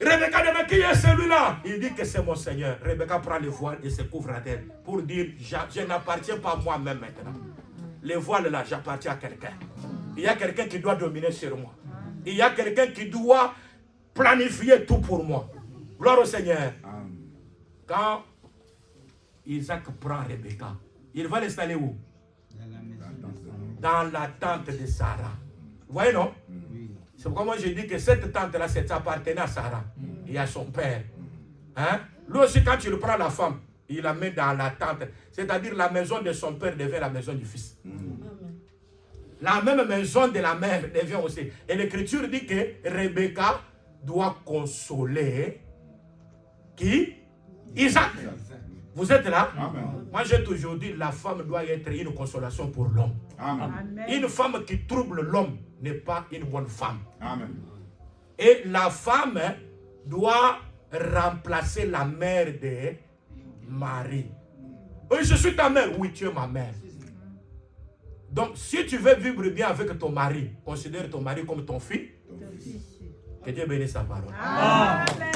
Rebecca demande qui est celui-là? Il dit que c'est mon Seigneur. Rebecca prend le voile et se couvre la tête pour dire je n'appartiens pas à moi-même maintenant. Le voile là, j'appartiens à quelqu'un. Il y a quelqu'un qui doit dominer sur moi. Il y a quelqu'un qui doit planifier tout pour moi. Gloire au Seigneur. Quand Isaac prend Rebecca, il va l'installer où? Dans la tente de Sarah. Vous voyez, non? C'est pourquoi moi j'ai dit que cette tente-là, c'est appartenait à Sarah et à son père. Hein? Lui aussi, quand il prend la femme, il la met dans la tente. C'est-à-dire la maison de son père devient la maison du fils. La même maison de la mère devient aussi. Et l'Écriture dit que Rebecca doit consoler qui? Isaac. Vous êtes là? Amen. Moi j'ai toujours dit la femme doit être une consolation pour l'homme. Amen. Une femme qui trouble l'homme n'est pas une bonne femme. Amen. Et la femme doit remplacer la mère de Marie. Oui, je suis ta mère. Oui, tu es ma mère. Donc, si tu veux vivre bien avec ton mari, considère ton mari comme ton fils. Que Dieu bénisse sa parole. Amen.